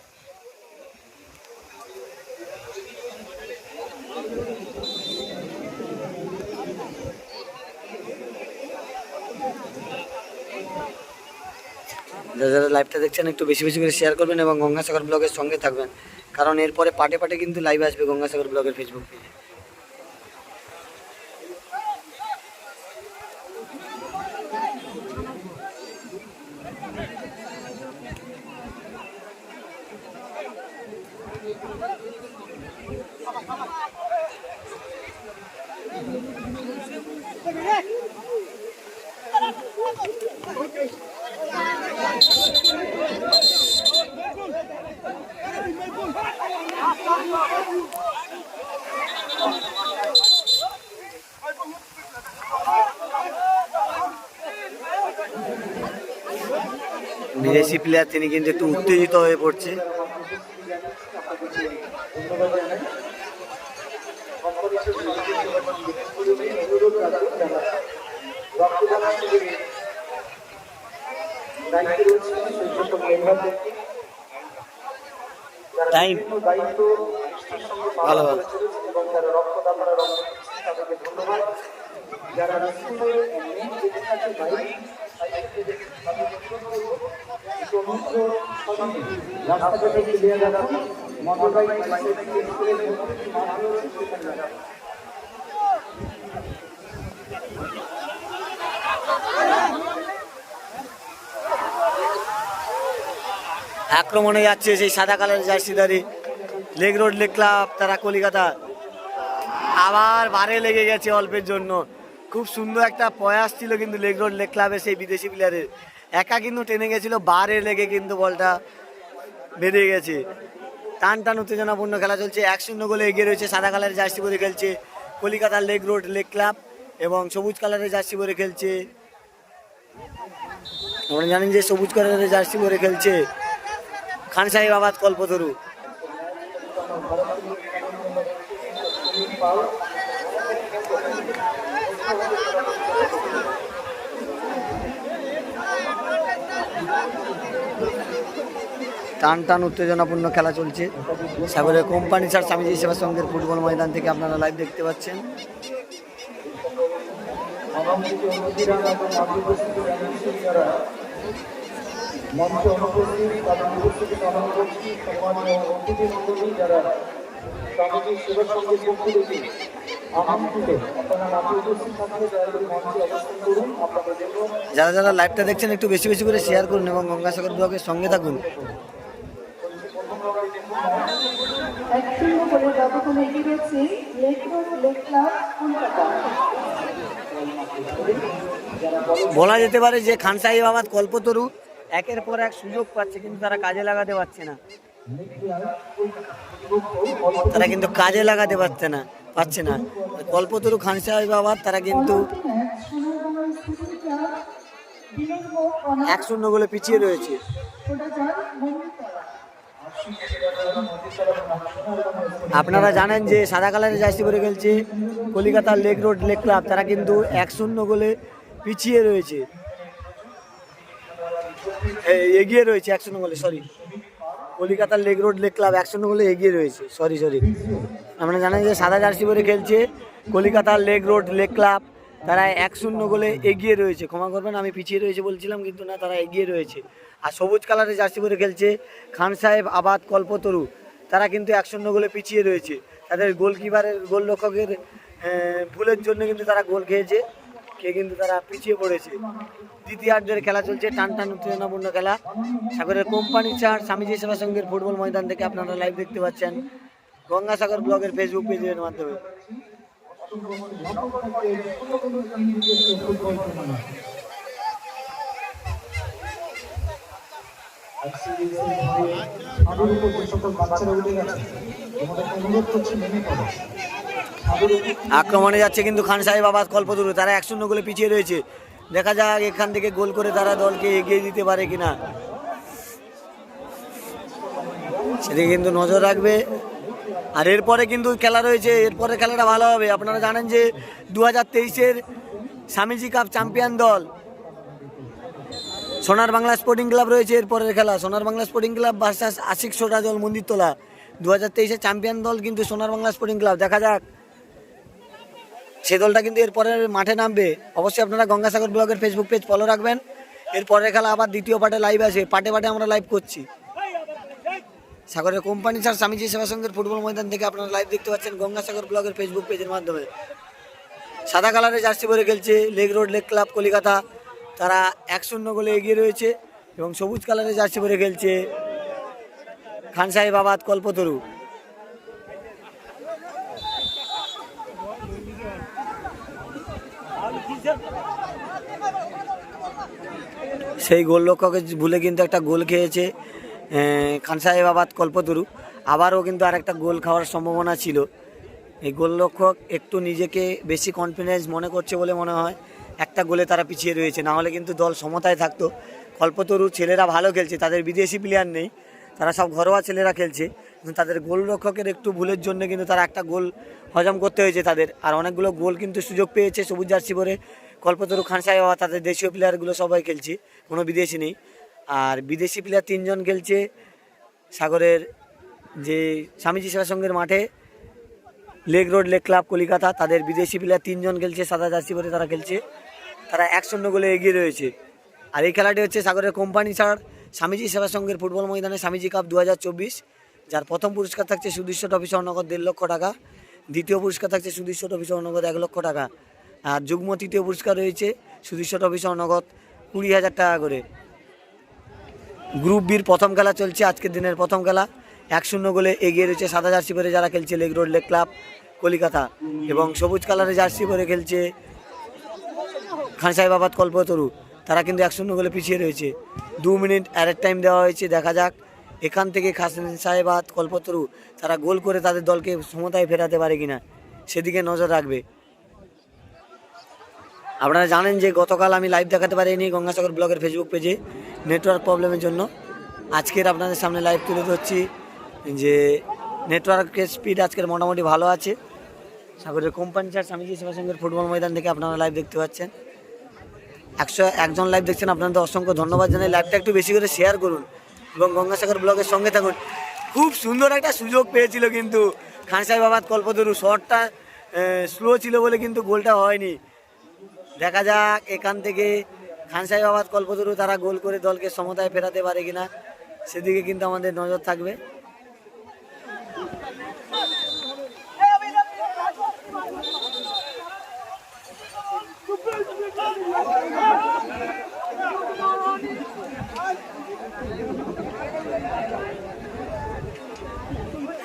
যারা লাইভটা দেখছেন একটু বেশি বেশি করে শেয়ার করবেন এবং গঙ্গাসাগর ব্লগের সঙ্গে থাকবেন, কারণ এরপরে পাটে পাটে কিন্তু লাইভ আসবে গঙ্গাসাগর ব্লগের ফেসবুক পেজে। বিদেশি প্লেয়ার তিনি কিন্তু একটু উত্তেজিত হয়ে পড়ছে। টাইম ভালো ভালো যারা আক্রমণে যাচ্ছে সেই সাদা কালারের জার্সিধারী লেগ রোড লেগ ক্লাব তারা কলিকাতা। আবার বারে লেগে গেছে অল্পের জন্য। খুব সুন্দর একটা প্রয়াস ছিল কিন্তু লেগ রোড লেগ ক্লাবের সেই বিদেশি প্লেয়ারের, একা কিন্তু টেনে গেছিল, বারে লেগে কিন্তু বলটা বেঁধে গেছে। টান টান উত্তেজনাপূর্ণ খেলা চলছে। 1-0 গোলে এগিয়ে রয়েছে। সাদা কালারের জার্সি পরে খেলছে কলিকাতার লেগ রোড লেগ ক্লাব এবং সবুজ কালারের জার্সি পরে খেলছে, আমরা জানেন যে সবুজ কালারের জার্সি পরে খেলছে খান সাহেব আবাদ কল্পতরু। টান টান উত্তেজনাপূর্ণ খেলা চলছে সাগরের কোম্পানি চার স্বামীজি সেবা সংঘের ফুটবল ময়দান থেকে আপনারা লাইভ দেখতে পাচ্ছেন। মঞ্চে অনুপস্থিত তাদের উপস্থিতি কামনা করছি। সম্মানীয় অতিথি মণ্ডলী যারা স্বামীজি সেবা সংঘের পক্ষ থেকে আমন্ত্রিত, আপনারা মাঝে উপস্থিত থাকলে দয়া করে মঞ্চে অবস্থান করুন। আপনাদের জন্য যারা যারা লাইভটা দেখছেন একটু বেশি বেশি করে শেয়ার করুন এবং গঙ্গাসাগর ব্লগের সঙ্গে থাকুন। বলা যেতে পারে যে খান সাহেব আবাদ কল্পতরু একের পর এক সুযোগ পাচ্ছে কিন্তু তারা কাজে লাগাতে পারছে না, তারা কিন্তু কাজে লাগাতে পারছে না। কল্পতরু খান সাহেব আবাদ তারা কিন্তু 1-0 গোলে পিছিয়ে রয়েছে। আপনারা জানেন যে সাদা কালারের জার্সি পরে খেলছে কলিকাতার লেগ রোড লেগ ক্লাব, তারা কিন্তু 1-0 গোলে পিছিয়ে রয়েছে, এগিয়ে রয়েছে 1-0 গোলে। কলিকাতার লেগ রোড লেগ ক্লাব 1-0 গোলে এগিয়ে রয়েছে। আপনারা জানেন যে সাদা জার্সি পরে খেলছে কলিকাতার লেগ রোড লেগ ক্লাব, তারা 1-0 গোলে এগিয়ে রয়েছে। ক্ষমা করবেন, আমি পিছিয়ে রয়েছে বলছিলাম কিন্তু না, তারা এগিয়ে রয়েছে। আর সবুজ কালারের জার্সি পরে খেলছে খান সাহেব আবাদ কল্পতরু, তারা কিন্তু 1-0 গোলে পিছিয়ে রয়েছে। তাদের গোলকিপারের গোলরক্ষকের ভুলের জন্য কিন্তু তারা গোল খেয়েছে, কিন্তু তারা পিছিয়ে পড়েছে। দ্বিতীয়ার্ধের খেলা চলছে, টান টান উত্তেজনাপূর্ণ খেলা সাগরের কোম্পানি চার স্বামীজি সেবা সংঘের ফুটবল ময়দান থেকে আপনারা লাইভ দেখতে পাচ্ছেন গঙ্গাসাগর ব্লগের ফেসবুক পেজের মাধ্যমে। ছাদের উপর যে সকল বাচ্চারা উঠে গেছে তোমাদের অনুরোধ করছি নেমে পড়ো। আক্রমণে যাচ্ছে কিন্তু খান সাহেব আবাদ কল্পতরু, তারা 1-0 গোলে পিছিয়ে রয়েছে। দেখা যাক এখান থেকে গোল করে তারা দলকে এগিয়ে দিতে পারে কিনা, সেদিকে কিন্তু নজর রাখবে। আর এরপরে কিন্তু খেলা রয়েছে, এরপরে খেলাটা ভালো হবে। আপনারা জানেন যে 2023-এর স্বামীজি কাপ চ্যাম্পিয়ন দল সোনার বাংলা স্পোর্টিং ক্লাব রয়েছে। এরপরের খেলা Sonar Bangla sporting club versus Ashik সোটা দল মন্দিরতলা। 2023-এর চ্যাম্পিয়ন দল কিন্তু সোনার বাংলা স্পোর্টিং ক্লাব। দেখা যাক সে দলটা কিন্তু এরপরের মাঠে নামবে। অবশ্যই আপনারা গঙ্গাসাগর ব্লগের ফেসবুক পেজ ফলো রাখবেন। এরপরের খেলা আবার দ্বিতীয় পার্টে লাইভ আছে, পার্টে পার্টে আমরা লাইভ করছি। সাগরের কোম্পানি স্যার স্বামীজি সেবা সংঘের ফুটবল ময়দান থেকে আপনারা লাইভ দেখতে পাচ্ছেন গঙ্গাসাগর ব্লগের ফেসবুক পেজের মাধ্যমে। সাদা কালারের জার্সি পরে খেলছে leg road leg club Calcutta, তারা 1-0 গোলে এগিয়ে রয়েছে। এবং সবুজ কালারের জার্সি পরে খেলছে খান সাহেব আবাদ কল্পতরু। সেই গোলরক্ষককে ভুলে কিন্তু একটা গোল খেয়েছে খান সাহেব আবাদ কল্পতরু। আবারও কিন্তু আরেকটা গোল খাওয়ার সম্ভাবনা ছিল। এই গোলরক্ষক একটু নিজেকে বেশি কনফিডেন্স মনে করছে বলে মনে হয় একটা গোলে তারা পিছিয়ে রয়েছে, না হলে কিন্তু দল সমতায় থাকতো। কল্পতরু ছেলেরা ভালো খেলছে, তাদের বিদেশি প্লেয়ার নেই, তারা সব ঘরোয়া ছেলেরা খেলছে, কিন্তু তাদের গোলরক্ষকের একটু ভুলের জন্য কিন্তু তারা একটা গোল হজম করতে হয়েছে তাদের। আর অনেকগুলো গোল কিন্তু সুযোগ পেয়েছে সবুজ জার্সি পরে কল্পতরু, খান সাহেব আবাদ, তাদের দেশীয় প্লেয়ারগুলো সবাই খেলছে, কোনো বিদেশি নেই। আর বিদেশি প্লেয়ার 3 জন খেলছে সাগরের যে স্বামীজি সেবা সংঘের মাঠে leg road leg club Calcutta, তাদের বিদেশি প্লেয়ার 3 জন খেলছে সাদা জার্সি পরে তারা খেলছে, তারা 1-0 গোলে এগিয়ে রয়েছে। আর এই খেলাটি হচ্ছে সাগরের কোম্পানি ছাড় স্বামীজি সেবা সংঘের ফুটবল ময়দানে স্বামীজি কাপ 2024, যার প্রথম পুরস্কার থাকছে সুদৃশ্য ট্রফি সহ নগদ 1.5 লক্ষ টাকা, দ্বিতীয় পুরস্কার থাকছে সুদৃশ্য ট্রফি সহ নগদ 1 লক্ষ টাকা, আর যুগ্ম তৃতীয় পুরস্কার রয়েছে সুদৃশ্য ট্রফি সহ নগদ 20,000 টাকা করে। গ্রুপ বির প্রথম খেলা চলছে, আজকের দিনের প্রথম খেলা। 1-0 গোলে এগিয়ে রয়েছে সাদা জার্সি পরে যারা খেলছে leg road leg club Calcutta, এবং সবুজ কালারের জার্সি পরে খেলছে খান সাহেব আবাদ কল্পতরু, তারা কিন্তু 1-0 গোলে পিছিয়ে রয়েছে। 2 মিনিট অ্যারেট টাইম দেওয়া হয়েছে, দেখা যাক এখান থেকে খান সাহেব আবাদ কল্পতরু তারা গোল করে তাদের দলকে সমতায় ফেরাতে পারে কিনা, সেদিকে নজর রাখবে। আপনারা জানেন যে গতকাল আমি লাইভ দেখাতে পারিনি গঙ্গাসাগর ব্লগের ফেসবুক পেজে নেটওয়ার্ক প্রবলেমের জন্য। আজকের আপনাদের সামনে লাইভ তুলে ধরছি যে নেটওয়ার্কের স্পিড আজকের মোটামুটি ভালো আছে। সাগরের কোম্পানি ছাড় স্বামীজি সেবা সংঘের ফুটবল ময়দান থেকে আপনারা লাইভ দেখতে পাচ্ছেন। 101 জন লাইভ দেখছেন, আপনাদের অসংখ্য ধন্যবাদ জানাই। লাইভটা একটু বেশি করে শেয়ার করুন এবং গঙ্গাসাগর ব্লগের সঙ্গে থাকুন। খুব সুন্দর একটা সুযোগ পেয়েছিল কিন্তু খান সাহেব আবাদ কল্পতরু, শটটা স্লো ছিল বলে কিন্তু গোলটা হয়নি। দেখা যাক এখান থেকে খান সাহেব আবাদ কল্পতরু তারা গোল করে দলকে সমতায় ফেরাতে পারে কিনা, সেদিকে কিন্তু আমাদের নজর থাকবে।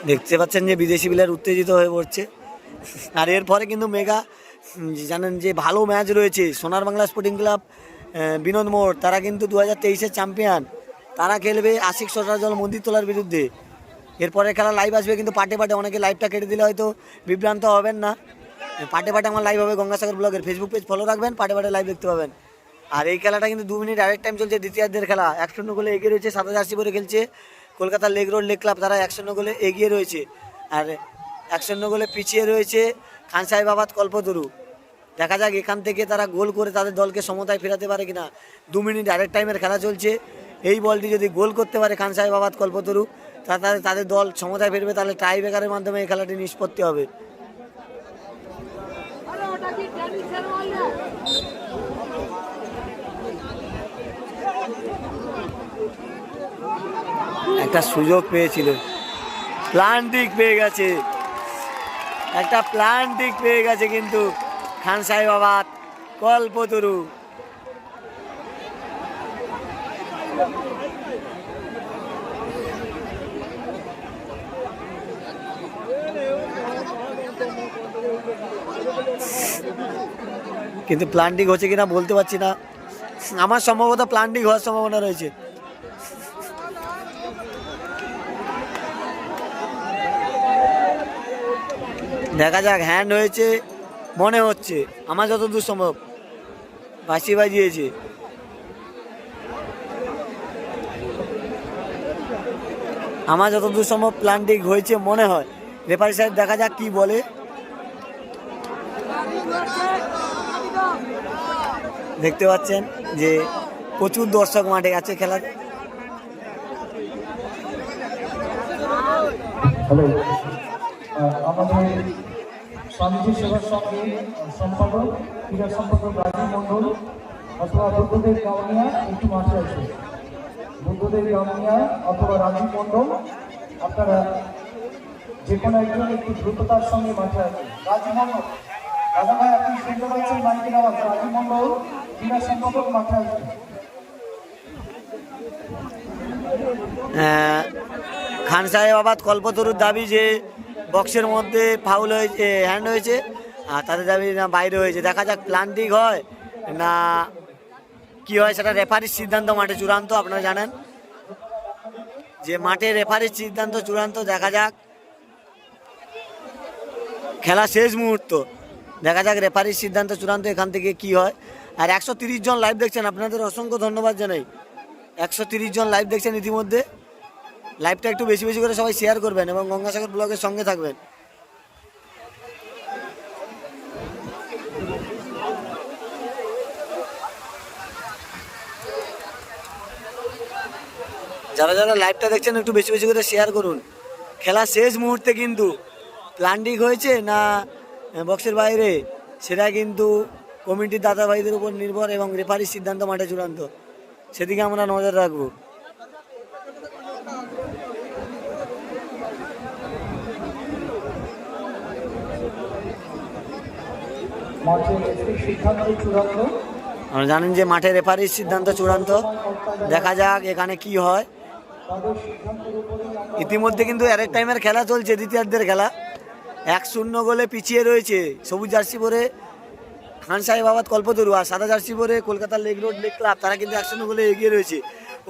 দেখতে পাচ্ছেন যে বিদেশি প্লেয়ার উত্তেজিত হয়ে পড়ছে। আর এরপরে কিন্তু মেগা জানেন যে ভালো ম্যাচ রয়েছে। সোনার বাংলা স্পোর্টিং ক্লাব বিনোদ মোড়, তারা কিন্তু 2023-এর চ্যাম্পিয়ন, তারা খেলবে আশিক সোটা দল মন্দিরতলার বিরুদ্ধে। এরপরে খেলা লাইভ আসবে, কিন্তু পাটে পাটে অনেকে লাইভটা কেটে দিলে হয়তো বিভ্রান্ত হবেন না। পাটে পাটে আমার লাইভ হবে গঙ্গাসাগর ব্লগের ফেসবুক পেজ ফলো রাখবেন, পাটে পাটে লাইভ দেখতে পাবেন। আর এই খেলাটা কিন্তু 2 মিনিট অ্যারেট টাইম চলছে, দ্বিতীয়ার্ধের খেলা। 1-0 গোলে এগিয়ে রয়েছে সাদা জার্সি পরে খেলছে কলকাতার লেগ রোড লেগ ক্লাব, তারা 1-0 গোলে এগিয়ে রয়েছে। আর 1-0 গোলে পিছিয়ে রয়েছে খান সাহেব আবাদ কল্পতরু। দেখা যাক এখান থেকে তারা গোল করে তাদের দলকে সমতায় ফেরাতে পারে কিনা। 2 মিনিট অ্যারেট টাইমের খেলা চলছে। এই বলটি যদি গোল করতে পারে খান সাহেব আবাদ কল্পতরু, তাহলে তাদের দল সমতায় ফিরবে, তাহলে টাই ব্রেকারের মাধ্যমে এই খেলাটি নিষ্পত্তি হবে। একটা সুযোগ পেয়েছিল, প্লান্টিক পেয়ে গেছে, একটা প্লান্টিক পেয়ে গেছে কিন্তু খান সাহেব আবাদ কল্পতরু। কিন্তু প্লান্টিং হচ্ছে কিনা বলতে পারছি না, আমার সম্ভবত প্লান্টিং হওয়ার সম্ভাবনা রয়েছে। দেখা যাক, হ্যান্ড হয়েছে মনে হচ্ছে, আমার যতদূর সম্ভব। বাঁশি বাজিয়েছে, আমার যতদূর সম্ভব প্ল্যান্টিং হয়েছে মনে হয়। রেফারি সাহেব দেখা যাক কি বলে। দেখতে পাচ্ছেন যে প্রচুর দর্শক মাঠে আছে খেলার। হ্যালো, আমাদের স্বামীজি সেবার সঙ্গে সম্পাদক ক্রীড়া সম্পাদক রাজীব মণ্ডল অথবা বুদ্ধদেব গাউনিয়া একটু মাঠে আছে। বুদ্ধদেব গাউনিয়া অথবা রাজীব মণ্ডল, আপনারা যে কোনো একজন একটু দ্রুততার সঙ্গে মাঠে আছে। রাজীব মণ্ডল, দাদা ভাই আপনি শুনতে পাচ্ছেন মাইকের আওয়াজ? রাজীব মণ্ডল ক্রীড়া সম্পাদক মাঠে আছে। খান সাহেবাবাদ কল্পতরুর দাবি যে বক্সের মধ্যে ফাউল হয়েছে, হ্যান্ড হয়েছে, আর তাদের দাবি না বাইরে হয়েছে। দেখা যাক প্ল্যান্টিং হয় না কি হয়, সেটা রেফারির সিদ্ধান্ত মাঠে চূড়ান্ত। আপনারা জানেন যে মাঠে রেফারির সিদ্ধান্ত চূড়ান্ত। দেখা যাক, খেলা শেষ মুহূর্ত, দেখা যাক রেফারির সিদ্ধান্ত চূড়ান্ত এখান থেকে কি হয়। আর 130 জন লাইভ দেখছেন, আপনাদের অসংখ্য ধন্যবাদ জানাই। 130 জন লাইভ দেখছেন ইতিমধ্যে। লাইভটা একটু বেশি বেশি করে সবাই শেয়ার করবেন এবং গঙ্গাসাগর ব্লগের সঙ্গে থাকবেন। যারা যারা লাইভটা দেখছেন একটু বেশি বেশি করে শেয়ার করুন। খেলা শেষ মুহূর্তে কিন্তু প্ল্যান্টিং হয়েছে না বক্সের বাইরে, সেটা কিন্তু কমিটির দাদা ভাইদের উপর নির্ভর এবং রেফারির সিদ্ধান্ত মাঠে চূড়ান্ত, সেদিকে আমরা নজর রাখবো। আমরা জানেন যে মাঠে রেফারির সিদ্ধান্ত চূড়ান্ত। দেখা যাক এখানে কি হয়। ইতিমধ্যে কিন্তু অ্যারেক টাইমের খেলা চলছে, দ্বিতীয়ার্ধের খেলা। 1-0 গোলে পিছিয়ে রয়েছে সবুজ জার্সি পরে খান সাহেবাবাদ কল্পতরু, আর সাদা জার্সি পরে Kolkata lake road lake club, তারা কিন্তু 1-0 গোলে এগিয়ে রয়েছে।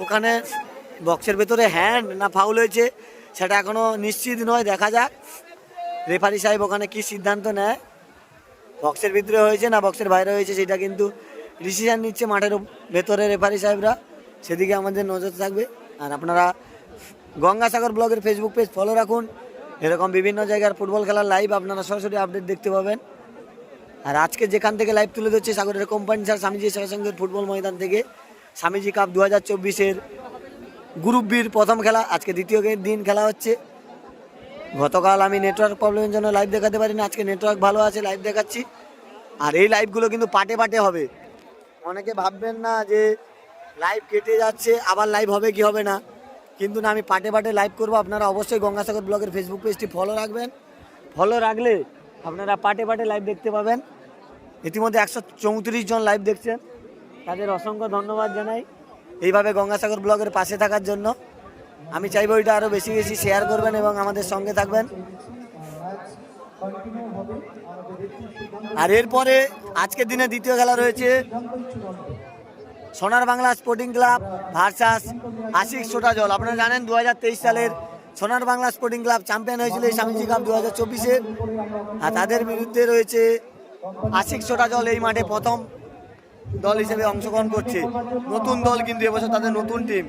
ওখানে বক্সের ভেতরে হ্যান্ড না ফাউল হয়েছে সেটা এখনও নিশ্চিত নয়। দেখা যাক রেফারি সাহেব ওখানে কি সিদ্ধান্ত নেয়, বক্সের ভিতরে হয়েছে না বক্সের বাইরে হয়েছে, সেটা কিন্তু ডিসিশন নিচ্ছে মাঠের ভেতরে রেফারি সাহেবরা, সেদিকে আমাদের নজর থাকবে। আর আপনারা গঙ্গাসাগর ব্লগের ফেসবুক পেজ ফলো রাখুন, এরকম বিভিন্ন জায়গার ফুটবল খেলার লাইভ আপনারা সরাসরি আপডেট দেখতে পাবেন। আর আজকে যেখান থেকে লাইভ তুলে ধরছে সাগরের কোম্পানি স্যার স্বামীজি সেবা সংঘের ফুটবল ময়দান থেকে, স্বামীজি কাপ 2024-এর গ্রুপ বির প্রথম খেলা আজকে দ্বিতীয় দিন খেলা হচ্ছে। গতকাল আমি নেটওয়ার্ক প্রবলেমের জন্য লাইভ দেখাতে পারিনি, আজকে নেটওয়ার্ক ভালো আছে, লাইভ দেখাচ্ছি। আর এই লাইভগুলো কিন্তু পাটে পাটে হবে। অনেকে ভাববেন না যে লাইভ কেটে যাচ্ছে আবার লাইভ হবে কি হবে না, কিন্তু না, আমি পাটে পাটে লাইভ করব। আপনারা অবশ্যই গঙ্গাসাগর ব্লগের ফেসবুক পেজটি ফলো রাখবেন। ফলো রাখলে আপনারা পাটে পাটে লাইভ দেখতে পাবেন। ইতিমধ্যে 134 জন লাইভ দেখছেন, তাদের অসংখ্য ধন্যবাদ জানাই এইভাবে গঙ্গাসাগর ব্লগের পাশে থাকার জন্য। আমি চাইবো এটা আরও বেশি বেশি শেয়ার করবেন এবং আমাদের সঙ্গে থাকবেন। আর এরপরে আজকের দিনে দ্বিতীয় খেলা রয়েছে Sonar Bangla sporting club versus Ashik সোটা জল। আপনারা জানেন 2023 সালের সোনার বাংলা স্পোর্টিং ক্লাব চ্যাম্পিয়ন হয়েছিল এই স্বামীজি কাপ 2024-এ, আর তাদের বিরুদ্ধে রয়েছে আশিক সোটা জল। এই মাঠে প্রথম দল হিসেবে অংশগ্রহণ করছে, নতুন দল কিন্তু এবছর, তাদের নতুন টিম।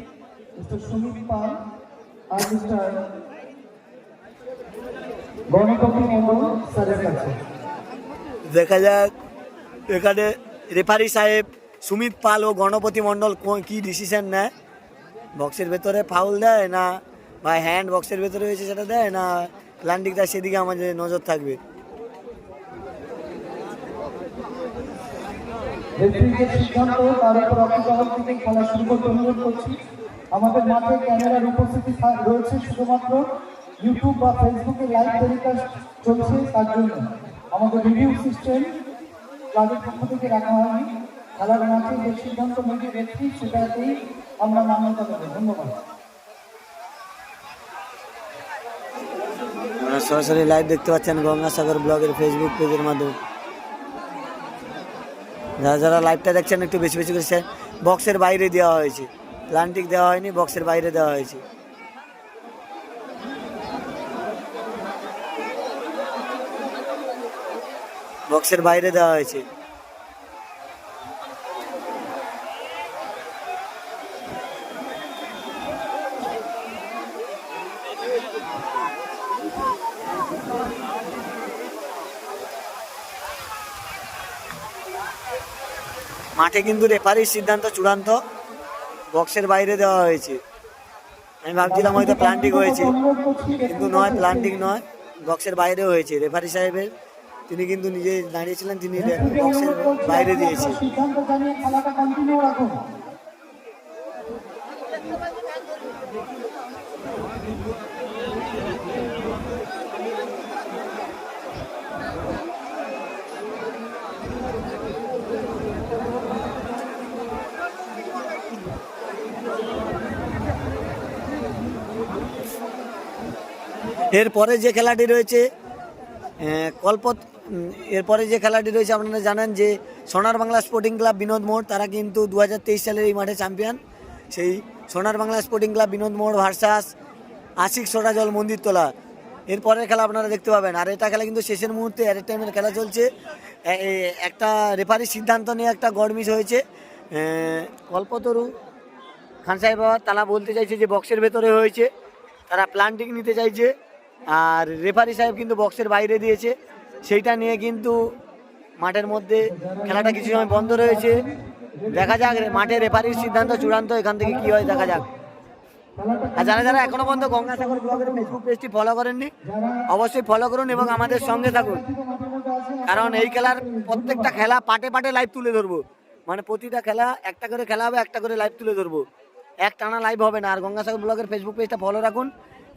দেখা যাক এখানে রেফারি সাহেব সুমিত পাল ও গণপতি মণ্ডল কি ডিসিশন নেয়। বক্সের ভেতরে ফাউল দেয় না বা হ্যান্ড বক্সের ভেতরে হয়েছে সেটা দেয় না প্ল্যান্টিং দেয়, সেদিকে আমাদের নজর থাকবে। আমাদের মাঠে ক্যামেরার উপস্থিতি রয়েছে শুধুমাত্র ইউটিউব বা ফেসবুকে লাইভ টেলিকাস্ট চলছে, তার জন্য আমাদের রিভিউ সিস্টেম ক্লাবের পক্ষ থেকে রাখা হয়নি। খেলার মাঠে যে সিদ্ধান্ত নেবে ব্যক্তি সেটাতেই আমরা মান্যতা দেবো। ধন্যবাদ। সরাসরি লাইভ দেখতে পাচ্ছেন গঙ্গাসাগর ব্লগের ফেসবুক পেজের মাধ্যমে। যারা যারা লাইভটা দেখছেন একটু বেশি বেশি করে বক্সের বাইরে দেওয়া হয়েছে, প্ল্যান্টিং দেওয়া হয়নি, বক্সের বাইরে দেওয়া হয়েছে। বক্সের বাইরে দেওয়া হয়েছে। মাঠে কিন্তু রেফারির সিদ্ধান্ত চূড়ান্ত, বক্সের বাইরে দেওয়া হয়েছে। আমি ভাবছিলাম হয়তো প্লান্টিং হয়েছে, কিন্তু নয়, প্লান্টিং নয়, বক্সের বাইরে হয়েছে। রেফারি সাহেবের তিনি কিন্তু নিজে দাঁড়িয়েছিলেন, তিনি বক্সের বাইরে দিয়েছে। এরপরে যে খেলাটি রয়েছে এরপরে যে খেলাটি রয়েছে আপনারা জানেন যে সোনার বাংলা স্পোর্টিং ক্লাব বিনোদ মোড়, তারা কিন্তু 2023 সালের এই মাঠে চ্যাম্পিয়ন। সেই সোনার বাংলা স্পোর্টিং ক্লাব বিনোদ মোড় ভার্সাস আশিক সোনাজল মন্দিরতলা, এরপরের খেলা আপনারা দেখতে পাবেন। আর এটা খেলা কিন্তু শেষের মুহূর্তে অ্যাট টাইমের খেলা চলছে। একটা রেফারির সিদ্ধান্ত নিয়ে একটা গড়মিস হয়েছে। কল্পতরু খান সাহেব তারা বলতে চাইছে যে বক্সের ভেতরে হয়েছে, তারা প্লান্টিং নিতে চাইছে, আর রেফারি সাহেব কিন্তু বক্সের বাইরে দিয়েছে। সেইটা নিয়ে কিন্তু মাঠের মধ্যে খেলাটা কিছু সময় বন্ধ রয়েছে। দেখা যাক মাঠে রেফারির সিদ্ধান্ত চূড়ান্ত, এখান থেকে কি হয় দেখা যাক। আর যারা যারা এখনো পর্যন্ত গঙ্গাসাগর ব্লগের ফেসবুক পেজটি ফলো করেননি, অবশ্যই ফলো করুন এবং আমাদের সঙ্গে থাকুন, কারণ এই খেলার প্রত্যেকটা খেলা পাটে পাটে লাইভ তুলে ধরবো। মানে প্রতিটা খেলা একটা করে খেলা হবে, একটা করে লাইভ তুলে ধরবো, এক টানা লাইভ হবে না। আর গঙ্গাসাগর ব্লগের ফেসবুক পেজটা ফলো রাখুন,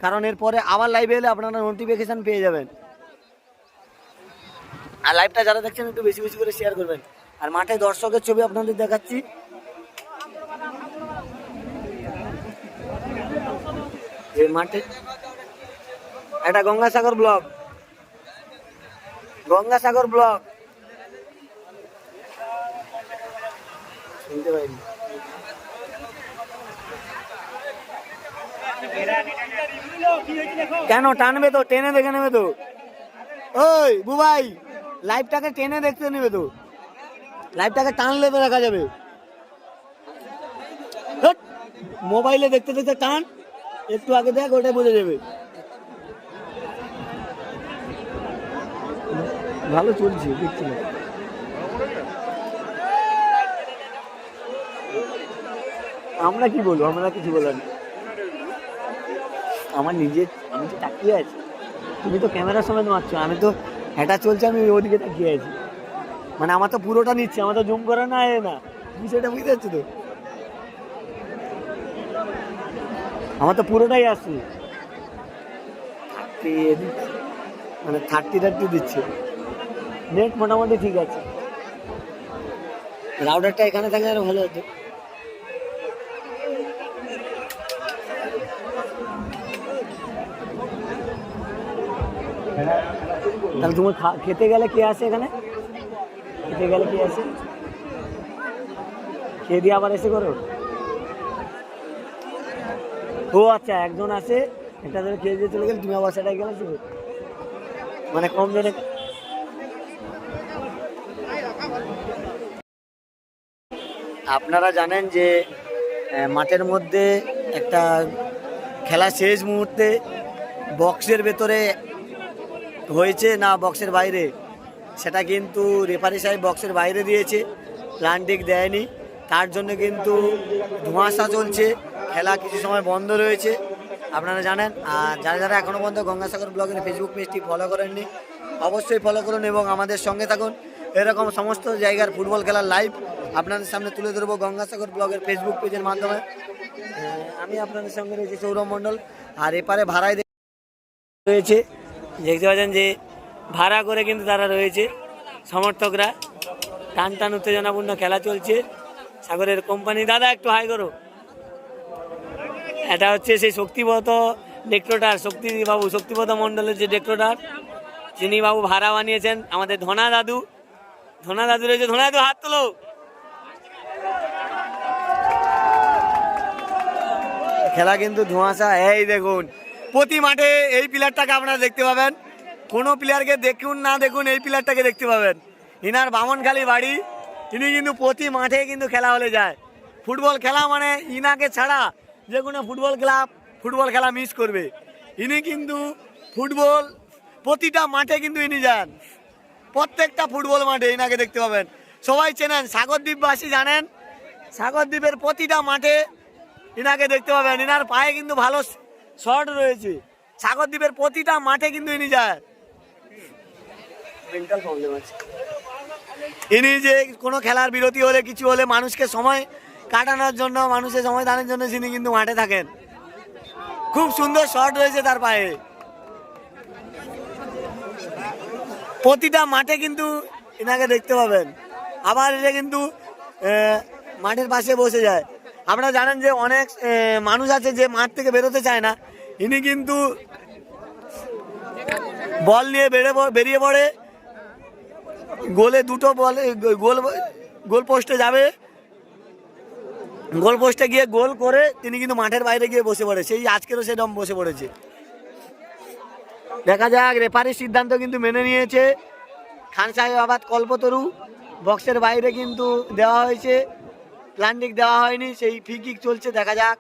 কারণ এরপরে আবার লাইভে এলে আপনারা নোটিফিকেশান পেয়ে যাবেন। আর লাইভটা যারা দেখছেন একটু বেশি বেশি করে শেয়ার করবেন। আর মাঠে দর্শকের ছবি আপনাদের দেখাচ্ছি। যে মাঠে একটা গঙ্গাসাগর ব্লগ, গঙ্গাসাগর ব্লগ শুনতে পাইনি। কেন টানবে তো, টেনে দেখে নেবে তো। ওই বুবাই, লাইভটাকে টেনে দেখতে নেবে তো, লাইভটাকে টানলে তো দেখা যাবে। মোবাইলে দেখতে দেখতে টান, একটু আগে দেখ, ওটাই বোঝা যাবে। ভালো চলছে, দেখছি না। আমরা কি বলবো, আমরা কিছু বলার নেই। আমার নিজের, আমি তো তাকিয়ে আছি, তুমি তো ক্যামেরার সময় মারছো, আমি তো এটা চলছে, আমি ওদিকে তাকিয়ে আছি। মানে আমার তো পুরোটা নিচ্ছে, আমার তো জুম করা না না, বিষয়টা বুঝতে পারছো তো, আমার তো পুরোটাই আসছে। মানে 30 দিচ্ছে, নেট মোটামুটি ঠিক আছে। রাউডারটা এখানে থাকলে আরো ভালো হতো। তাহলে তুমি খেতে গেলে কে আসে এখানে, খেতে গেলে কে আসে, খেয়ে দিয়ে আবার এসে করো। ও আচ্ছা, একজন আসে, এটা ধরে খেয়ে দিয়ে চলে গেলে, তুমি আবার সেটাই গেলে, মানে কম জনে। আপনারা জানেন যে মাঠের মধ্যে একটা খেলা শেষ মুহূর্তে বক্সের ভেতরে হয়েছে না বক্সের বাইরে, সেটা কিন্তু রেফারি সাহেব বক্সের বাইরে দিয়েছে, প্লান্টিং দেয়নি। তার জন্য কিন্তু ধোঁয়াশা চলছে, খেলা কিছু সময় বন্ধ রয়েছে, আপনারা জানেন। আর যারা যারা এখনও পর্যন্ত গঙ্গাসাগর ব্লগের ফেসবুক পেজটি ফলো করেননি, অবশ্যই ফলো করুন এবং আমাদের সঙ্গে থাকুন। এরকম সমস্ত জায়গার ফুটবল খেলার লাইভ আপনাদের সামনে তুলে ধরবো গঙ্গাসাগর ব্লগের ফেসবুক পেজের মাধ্যমে। আমি আপনাদের সঙ্গে রয়েছি সৌরভ মণ্ডল। আর এপারে ভাড়ায় রয়েছে, দেখতে পাচ্ছেন যে ভাড়া করে কিন্তু তারা রয়েছে সমর্থকরা। টান টান উত্তেজনাপূর্ণ খেলা চলছে, সাগরের কোম্পানি। দাদা একটু হাই করো। এটা হচ্ছে সেই শক্তিপদ ডেক্টোটার, শক্তিপদ মণ্ডলের যে ডেক্টোটার, যিনি বাবু ভাড়া বানিয়েছেন আমাদের ধনা দাদু। ধনা দাদু রয়েছে, ধনা দাদু হাত তোলো। খেলা কিন্তু ধোঁয়াশা, এই দেখুন প্রতি মাঠে এই প্লেয়ারটাকে আপনারা দেখতে পাবেন, কোনো প্লেয়ারকে দেখুন না দেখুন এই প্লেয়ারটাকে দেখতে পাবেন। ইনার বামনখালী বাড়ি, ইনি কিন্তু প্রতি মাঠে কিন্তু খেলা হলে যায়। ফুটবল খেলা মানে ইনাকে ছাড়া যে কোনো ফুটবল ক্লাব ফুটবল খেলা মিস করবে। ইনি কিন্তু ফুটবল প্রতিটা মাঠে কিন্তু ইনি যান, প্রত্যেকটা ফুটবল মাঠে ইনাকে দেখতে পাবেন। সবাই চেনেন, সাগরদ্বীপবাসী জানেন, সাগরদ্বীপের প্রতিটা মাঠে ইনাকে দেখতে পাবেন। ইনার পায়ে কিন্তু ভালো শট রয়েছে, সাগরদ্বীপের প্রতিটা মাঠে কিন্তু ইনি যায়। মেন্টাল প্রবলেম আছে। ইনি যে কোনো খেলার বিরতি হলে কিছু হলে মানুষকে সময় কাটানোর জন্য, মানুষের সময় দানের জন্য তিনি কিন্তু মাঠে থাকেন। খুব সুন্দর শট রয়েছে তার পায়ে, প্রতিটা মাঠে কিন্তু এনাকে দেখতে পাবেন। আবার এটা কিন্তু মাঠের পাশে বসে যায়। আপনারা জানেন যে অনেক মানুষ আছে যে মাঠ থেকে বেরোতে চায় না, ইনি কিন্তু বল নিয়ে বেরিয়ে পড়ে, গোলে দুটো বল গোল পোস্টে যাবে, গোল পোস্টে গিয়ে গোল করে তিনি কিন্তু মাঠের বাইরে গিয়ে বসে পড়ে। সেই আজকেরও সেরকম বসে পড়েছে। দেখা যাক, রেফারির সিদ্ধান্ত কিন্তু মেনে নিয়েছে খান সাহেবাবাদ কল্পতরু। বক্সের বাইরে কিন্তু দেওয়া হয়েছে, প্ল্যান্ডিং দেওয়া হয়নি, সেই ফ্রি কিক চলছে। দেখা যাক,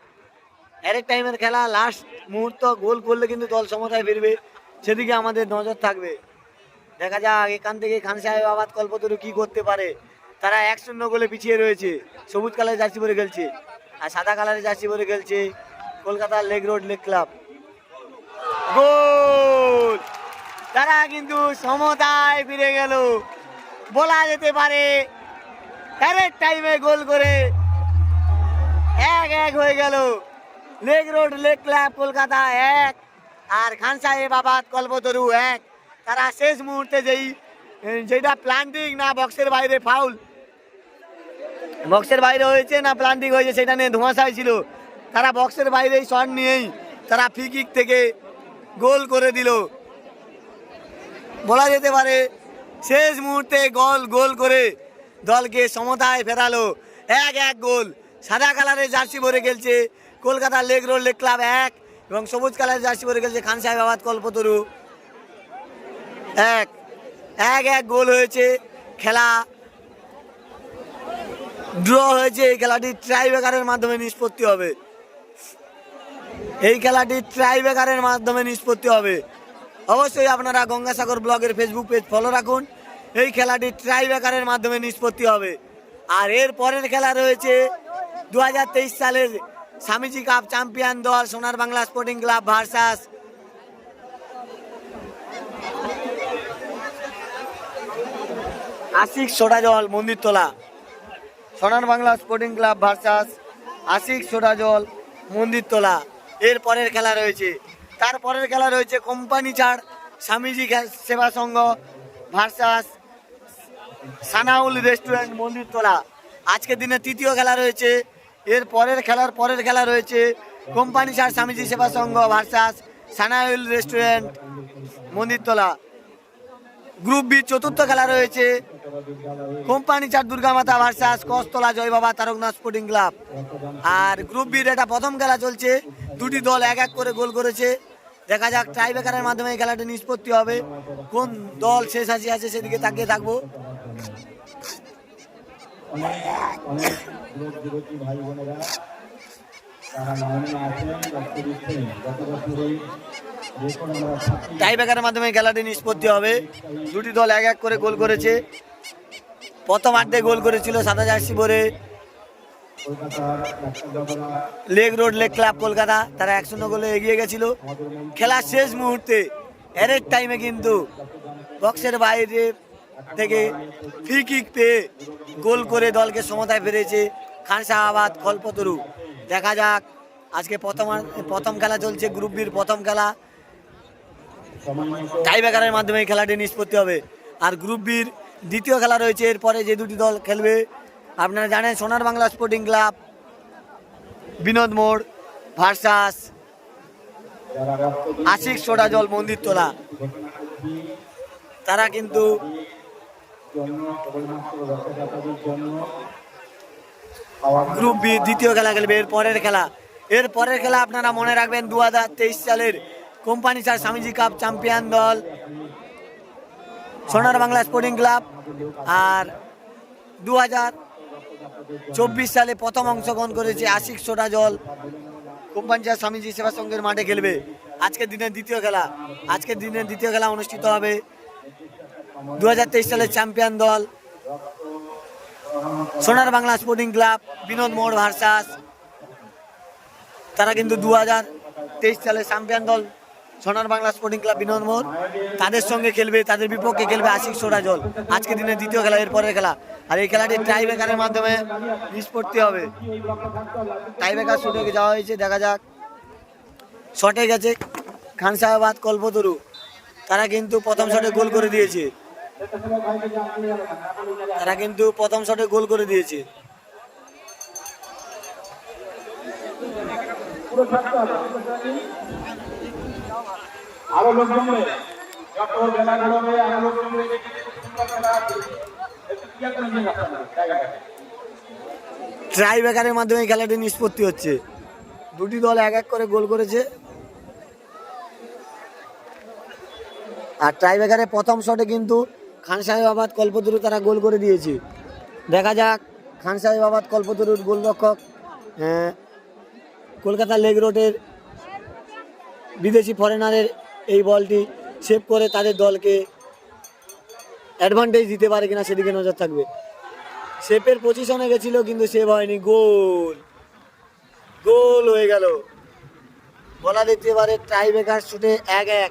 আরেক টাইমের খেলা, লাস্ট মুহূর্ত, গোল করলে কিন্তু দল সমতায় ফিরবে, সেদিকে আমাদের নজর থাকবে। দেখা যাক এখান থেকে খান সাহেবাবাদ কল্পতরু কি করতে পারে। তারা 1-0 গোলে পিছিয়ে রয়েছে। সবুজ কালারের জার্সি পরে খেলছে আর সাদা কালারের জার্সি পরে খেলছে Kolkata lake road lake club. Goal! তারা কিন্তু সমতায় ফিরে গেল, বলা যেতে পারে। আরেক টাইমে গোল করে 1-1 হয়ে গেল। Lake road lake club Kolkata 1 আর খান সাহেবাবাদ কল্পতরু 1। তারা শেষ মুহূর্তে যেটা প্ল্যান্টিং না বক্সের বাইরে ফাউল, বক্সের বাইরে হয়েছে না প্ল্যান্টিং হয়েছে সেটা নিয়ে ধোঁয়াশায় ছিল। তারা বক্সের বাইরে শট নিয়েই তারা ফ্রি কিক থেকে গোল করে দিল। বলা যেতে পারে শেষ মুহূর্তে গোল করে দলকে সমতায় ফেরালো। 1-1 গোল। সাদা কালারের জার্সি পরে খেলছে Kolkata lake road lake club 1 এবং সবুজ কালারের জার্সি পরে খেলছে খান সাহেবাবাদ কল্পতরু 1-1 গোল হয়েছে। খেলা ড্র হয়েছে। এই খেলাটি ট্রাইব্রেকারের মাধ্যমে নিষ্পত্তি হবে। এই খেলাটি ট্রাইব্রেকারের মাধ্যমে নিষ্পত্তি হবে। অবশ্যই আপনারা গঙ্গাসাগর ব্লগের ফেসবুক পেজ ফলো রাখুন। এই খেলাটি ট্রাইব্রেকারের মাধ্যমে নিষ্পত্তি হবে। আর এর পরের খেলা রয়েছে 2023 সালের স্বামীজি কাপ চ্যাম্পিয়ন দল Sonar Bangla sporting club versus Ashik সোডাজল Mandirtala. Sonar Bangla sporting club versus Ashik সোডাজল মন্দিরতলা এর পরের খেলা রয়েছে। তারপরের খেলা রয়েছে কোম্পানি ছাড় স্বামীজি সেবা সংঘ ভার্সাস সানাউল রেস্টুরেন্ট মন্দিরতলা। আজকের দিনে তৃতীয় খেলা রয়েছে। এর পরের খেলা রয়েছে কোম্পানি ছাড় Swamiji Seva Sangha versus Sanaul restaurant Mandirtala. Group B চতুর্থ খেলা রয়েছে কোম্পানি চার দুর্গামাতা ভার্সাস কস্তলা জয় বাবা তারকনাথ স্পোর্টিং ক্লাব। আর গ্রুপ বির এটা প্রথম খেলা চলছে। দুটি দল 1-1 করে গোল করেছে। দেখা যাক ট্রাইব্রেকারের মাধ্যমে এই খেলাটি নিষ্পত্তি হবে। কোন দল শেষ আছে সেদিকে তাকিয়ে থাকবো। টাইব্রেকারের মাধ্যমে খেলাটি নিষ্পত্তি হবে। দুটি দল 1-1 করে গোল করেছে। প্রথম আর্ধে গোল করেছিল সাদা জার্সি পরে lake road lake club Kolkata. তারা 1-0 গোলে এগিয়ে গেছিল। খেলার শেষ মুহূর্তে এরেক টাইমে কিন্তু বক্সের বাইরে থেকে ফ্রি কিক পেয়ে গোল করে দলকে সমতায় ফিরেছে খান সাহেবাবাদ কল্পতরু। দেখা যাক আজকে প্রথম খেলা চলছে, গ্রুপ বির প্রথম খেলা। টাইব্রেকারের মাধ্যমে এই খেলাটি নিষ্পত্তি হবে। আর গ্রুপ বির দ্বিতীয় খেলা রয়েছে। এরপরে যে দুটি দল খেলবে আপনারা জানেন, সোনার বাংলা স্পোর্টিং ক্লাব বিনোদ মোড় ভার্সাস আশিক সোডাজল মন্দিরতলা। তারা কিন্তু গ্রুপ বি দ্বিতীয় খেলা খেলবে। এর পরের খেলা আপনারা মনে রাখবেন 2023 সালের কোম্পানি চার স্বামীজি কাপ চ্যাম্পিয়ন দল সোনার বাংলা স্পোর্টিং ক্লাব। আর 2024 সালে প্রথম অংশগ্রহণ করেছে আশিক সোডা জল কোম্পানি চার স্বামীজি সেবা সংঘের মাঠে খেলবে। আজকের দিনের দ্বিতীয় খেলা অনুষ্ঠিত হবে 2023 সালের চ্যাম্পিয়ন দল সোনার বাংলা স্পোর্টিং ক্লাব বিনোদ মোড় ভার্সাস, তারা কিন্তু 2023 সালের চ্যাম্পিয়ন দল সোনার বাংলা স্পোর্টিং ক্লাব বিনোদ মোড় তাদের সঙ্গে খেলবে, তাদের বিপক্ষে খেলবে আশিক সোডা জল। আজকের দিনের দ্বিতীয় খেলা, এরপরের খেলা। আর এই খেলাটি টাই ব্রেকারের মাধ্যমে নিষ্পত্তি হবে। টাই ব্রেকার শুটে যাওয়া হয়েছে, দেখা যাক। শটে গেছে খানসাহাবাদ কল্পতরু, তারা কিন্তু প্রথম শটে গোল করে দিয়েছে। আরো লোক জমবে, যত বেলা গড়বে আরো লোক জমবে। ট্রাই ব্রেকারের মাধ্যমে খেলাটি নিষ্পত্তি হচ্ছে। দুটি দল এক এক করে গোল করেছে। আর ট্রাই ব্রেকারের প্রথম শটে কিন্তু খানসাহেবাবাদ কল্পতরু তারা গোল করে দিয়েছে। দেখা যাক খানসাহেবাবাদ কল্পতরুর গোলরক্ষক কলকাতা লেগ রোডের বিদেশি ফরেনারের এই বলটি সেভ করে তাদের দলকে অ্যাডভান্টেজ দিতে পারে কিনা সেদিকে নজর থাকবে। সেভের পজিশনে গেছিল কিন্তু সেভ হয়নি, গোল হয়ে গেল। বলা যেতে পারে টাই ব্রেকার শুটে 1-1।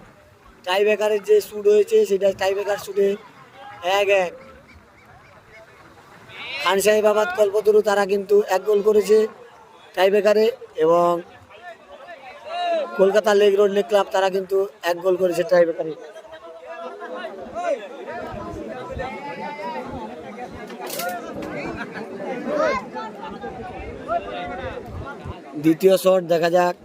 টাই ব্রেকারের যে শুট হয়েছে সেটা টাই ব্রেকার শুটে 1-1। খানসাহেবাবাদ কল্পতরু তারা কিন্তু 1 গোল করেছে টাই ব্রেকারে, এবং Kolkata lake road leg club তারা কিন্তু 1 গোল করেছে টাই ব্রেকারে। দ্বিতীয় শট দেখা যাক।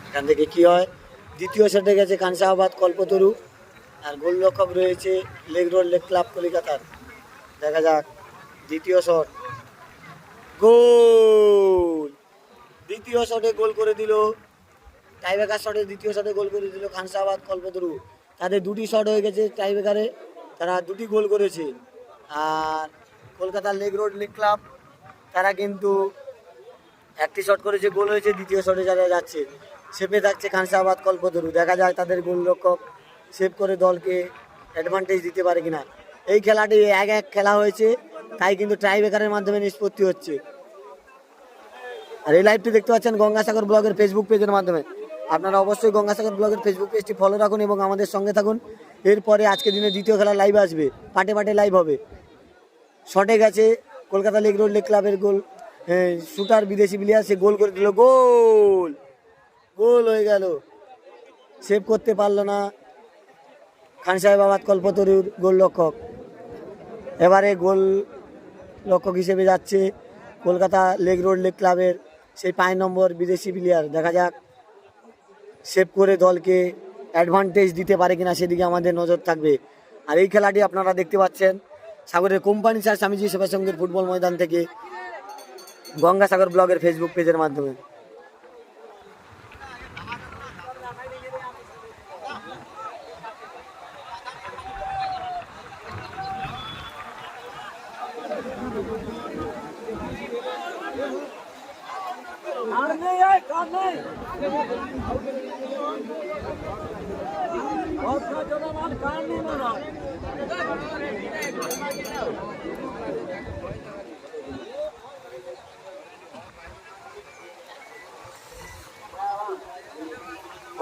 এখান থেকে কি হয়? দ্বিতীয় শটে গেছে খানসাহাবাদ কল্পতরু, আর গোলরক্ষক রয়েছে লেগ রোড লেগ ক্লাব কলিকাতার। দেখা যাক দ্বিতীয় শট, গোল। দ্বিতীয় শটে গোল করে দিল টাইব্রেকার শটে, দ্বিতীয় শটে গোল করে দিল খানসাহাবাদ কল্পতরু। তাদের দুটি শট হয়ে গেছে টাইব্রেকারে, তারা দুটি গোল করেছে। আর Kolkata lake road leg club তারা কিন্তু একটি শট করেছে, গোল হয়েছে। দ্বিতীয় শটে যারা যাচ্ছে সেভে থাকছে খানসাহাবাদ কল্পতরু। দেখা যায় তাদের গোলরক্ষক সেভ করে দলকে অ্যাডভান্টেজ দিতে পারে কিনা। এই খেলাটি 1-1 খেলা হয়েছে, তাই কিন্তু টাই ব্রেকারের মাধ্যমে নিষ্পত্তি হচ্ছে। আর এই লাইভটি দেখতে পাচ্ছেন গঙ্গাসাগর ব্লগের ফেসবুক পেজের মাধ্যমে। আপনারা অবশ্যই গঙ্গাসাগর ব্লগের ফেসবুক পেজটি ফলো রাখুন এবং আমাদের সঙ্গে থাকুন। এরপরে আজকে দিনে দ্বিতীয় খেলা লাইভ আসবে, পাটে লাইভ হবে। শটে গেছে কলকাতা লেগ রোড লেগ ক্লাবের গোল শুটার বিদেশি প্লেয়ার, সে গোল করে দিল, গোল হয়ে গেল। সেভ করতে পারলো না খানসাহেবাবাদ কল্পতরুর গোলরক্ষক। এবারে গোল রক্ষক হিসেবে যাচ্ছে কলকাতা লেগ রোড লেগ ক্লাবের সেই 5 নম্বর বিদেশি প্লেয়ার। দেখা যাক সেভ করে দলকে অ্যাডভান্টেজ দিতে পারে কিনা সেদিকে আমাদের নজর থাকবে। আর এই খেলাটি আপনারা দেখতে পাচ্ছেন সাগরের কোম্পানি চার স্বামীজি সেবা সংঘের ফুটবল ময়দান থেকে গঙ্গাসাগর ব্লগের ফেসবুক পেজের মাধ্যমে।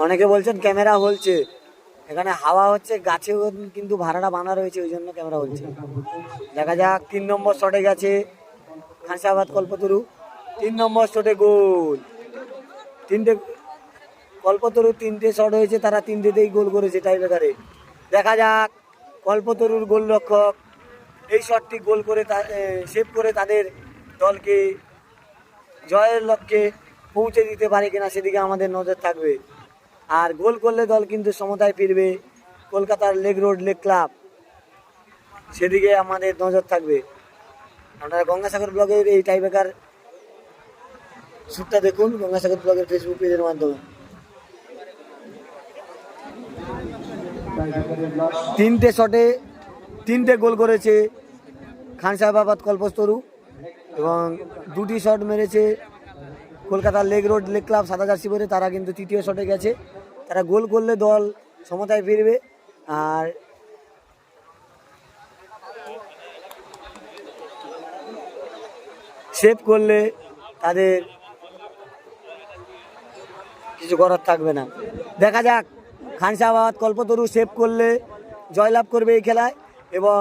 অনেকে বলছেন ক্যামেরা হলছে, এখানে হাওয়া হচ্ছে, গাছেও কিন্তু ভাড়াটা বাঁধা রয়েছে, ওই জন্য ক্যামেরা হলছে। দেখা যাক 3 নম্বর শটে গেছে খানসাহাবাদ কল্পতরু, 3 নম্বর শটে গোল। কল্পতরু 3টে শট হয়েছে, তারা 3টেতেই গোল করেছে টাইব্রেকারে। দেখা যাক কল্পতরুর গোলরক্ষক এই শটটি গোল করে সেভ করে তাদের দলকে জয়ের লক্ষ্যে পৌঁছে দিতে পারে কিনা সেদিকে আমাদের নজর থাকবে। আর গোল করলে দল কিন্তু সমতায় ফিরবে। কলকাতার লেক রোড লেক ক্লাব, সেদিকে আমাদের নজর থাকবে। আপনারা গঙ্গাসাগর ব্লগের এই টাইব্রেকার শ্যুটটা দেখুন গঙ্গাসাগর ব্লগের ফেসবুক পেজের মাধ্যমে। 3টে শটে 3টে গোল করেছে খান সাহেবাবাদ কল্পতরু এবং 2টি শট মেরেছে কলকাতার লেক রোড লেক ক্লাব সাদা জার্সি পরে। তারা কিন্তু তৃতীয় শটে গেছে। তারা গোল করলে দল সমতায় ফিরবে, আর সেভ করলে তাদের কিছু করার থাকবে না। দেখা যাক, খান সাহেবাবাদ কল্পতরু সেভ করলে জয়লাভ করবে এই খেলায়, এবং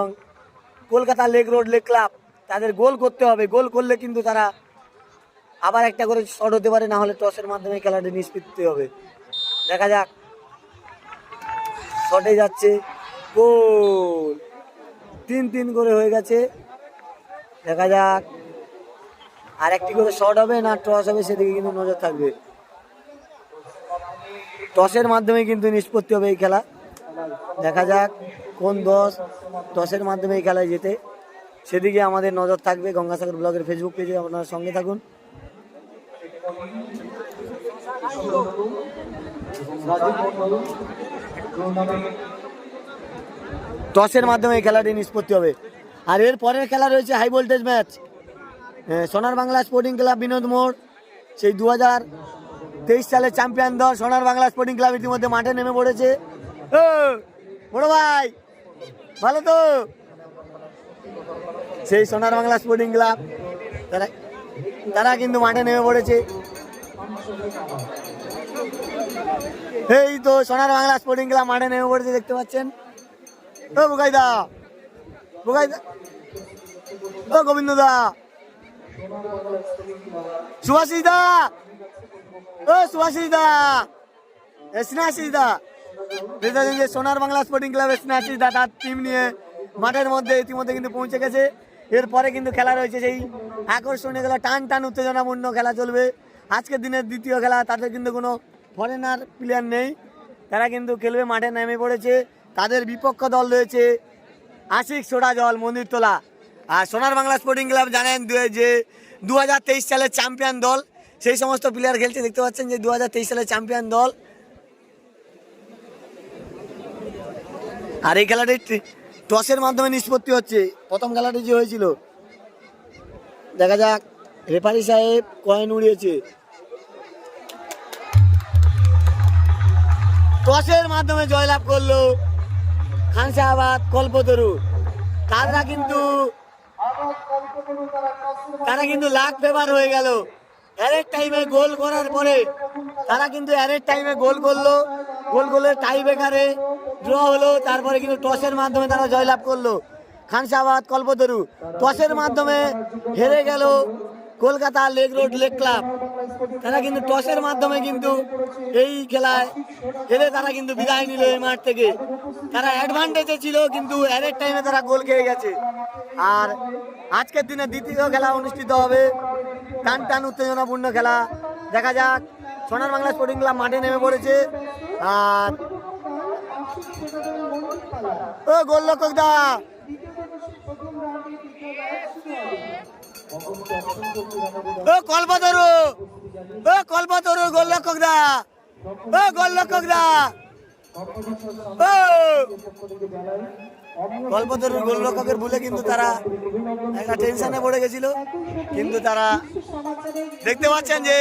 Kolkata lake road lake club তাদের গোল করতে হবে। গোল করলে কিন্তু তারা আবার একটা করে শট হতে পারে, না হলে টসের মাধ্যমে খেলাটি নিষ্পত্তি হবে। দেখা যাক, শটে যাচ্ছে, গোল 3-3 করে হয়ে গেছে। দেখা যাক আর একটি করে শট হবে না টস হবে, সেদিকে কিন্তু নজর থাকবে। টসের মাধ্যমে কিন্তু নিষ্পত্তি হবে এই খেলা। দেখা যাক কোন দল টসের মাধ্যমে এই খেলায় যেতে, সেদিকে আমাদের নজর থাকবে। গঙ্গাসাগর ব্লগের ফেসবুক পেজে আপনারা সঙ্গে থাকুন। টসের মাধ্যমে এই খেলাটি নিষ্পত্তি হবে। আর এর পরের খেলা রয়েছে হাই ভোল্টেজ ম্যাচ, সোনার বাংলা স্পোর্টিং ক্লাব বিনোদ মোড়, সেই 2023 সালের চ্যাম্পিয়ন দল সোনার বাংলা স্পোর্টিং ক্লাব ইতিমধ্যে মাঠে নেমে পড়েছে। ও বড় ভাই, ভালো তো? সেই সোনার বাংলা স্পোর্টিং ক্লাব তারা কিন্তু মাঠে নেমে পড়েছে। এই তো সোনার বাংলা স্পোর্টিং ক্লাব মাঠে নেমে পড়েছে, দেখতে পাচ্ছেন। ও বুকাইদা, বুকাইদা, ও গোবিন্দ দা, সুভাষিস দা, ও সুভাষিস দা, স্নেহাশিস দা। যে সোনার বাংলা স্পোর্টিং ক্লাবের স্নেহাশিস দা তার টিম নিয়ে মাঠের মধ্যে ইতিমধ্যে কিন্তু পৌঁছে গেছে। এরপরে কিন্তু খেলা রয়েছে সেই আকর্ষণীয় খেলা, টান টান উত্তেজনাপূর্ণ খেলা চলবে। আজকের দিনের দ্বিতীয় খেলা, তাদের কিন্তু কোনো ফরেনার প্লেয়ার নেই, তারা কিন্তু খেলবে, মাঠে নেমে পড়েছে। তাদের বিপক্ষ দল রয়েছে আশিক সোডা জল মন্দিরতলা। আর সোনার বাংলা স্পোর্টিং ক্লাব জানেন যে 2023 সালের চ্যাম্পিয়ন দল, সেই সমস্ত প্লেয়ার খেলছে। দেখতে পাচ্ছেন যে 2023 সালের চ্যাম্পিয়ন দল। আর এই খেলাটি টসের মাধ্যমে নিষ্পত্তি হচ্ছে। প্রথম খেলাটি যে হয়েছিল, দেখা যাক, রেফারি সাহেব কয়েন উড়িয়েছে। টসের মাধ্যমে জয়লাভ করলো খান সাহেবাবাদ কল্পতরু। তারা কিন্তু লাখ ফেভার হয়ে গেল। অ্যারের টাইমে গোল করার পরে তারা কিন্তু অ্যারের টাইমে গোল করলো, গোল করলে টাই ব্রেকারে ড্র হলো। তারপরে কিন্তু টসের মাধ্যমে তারা জয়লাভ করলো খান সাহেবাবাদ কল্পতরু। টসের মাধ্যমে হেরে গেল Kolkata lake road lake club. তারা কিন্তু টসের মাধ্যমে কিন্তু এই খেলায় হেরে তারা কিন্তু বিদায় নিল এই মাঠ থেকে। তারা অ্যাডভান্টেজে ছিল, কিন্তু অ্যারের টাইমে তারা গোল খেয়ে গেছে। আর আজকের দিনে দ্বিতীয় খেলা অনুষ্ঠিত হবে, টান টান উত্তেজনাপূর্ণ খেলা। দেখা যাক, সোনার বাংলা স্পোর্টিং ক্লাব মাঠে নেমে পড়েছে। আর ও গোলরক্ষক দা, ও কল্পতরু, ও কল্পতরু গোলরক্ষক দা, ও গোলরক্ষক দা, ও কল্পতরুর গোলরক্ষকের ভুলে কিন্তু তারা একটা টেনশনে পড়ে গেছিল। কিন্তু তারা দেখতে পাচ্ছেন যে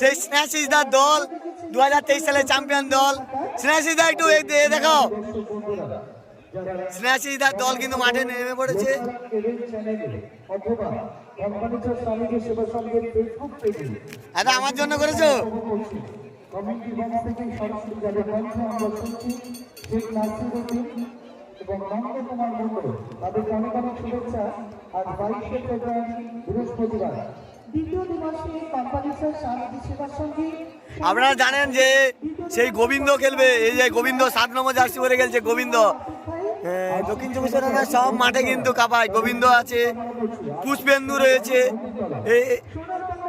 সেই স্নেহাশিস দার দল 2023 সালের চ্যাম্পিয়ন দল। স্নেহাশিস দা একটু দেখাও, স্নেহাশিস দার দল কিন্তু মাঠে নেমে পড়েছে। এটা আমার জন্য করেছো? এবং নন্দকুমার মন্ডল, তাদেরকে অনেক অনেক শুভেচ্ছা। আজ 22শে ফেব্রুয়ারি বৃহস্পতিবার দ্বিতীয় দিবসে কোম্পানিসের স্বামীজি সেবার সঙ্গে আপনারা জানেন যে সেই গোবিন্দ খেলবে। এই যে গোবিন্দ 7 নম্বর জার্সি পরে গেছে গোবিন্দ। দক্ষিণ চব্বিশ পরগনার সব মাঠে কিন্তু কাঁপায়। গোবিন্দ আছে, পুষ্পেন্দু রয়েছে, এই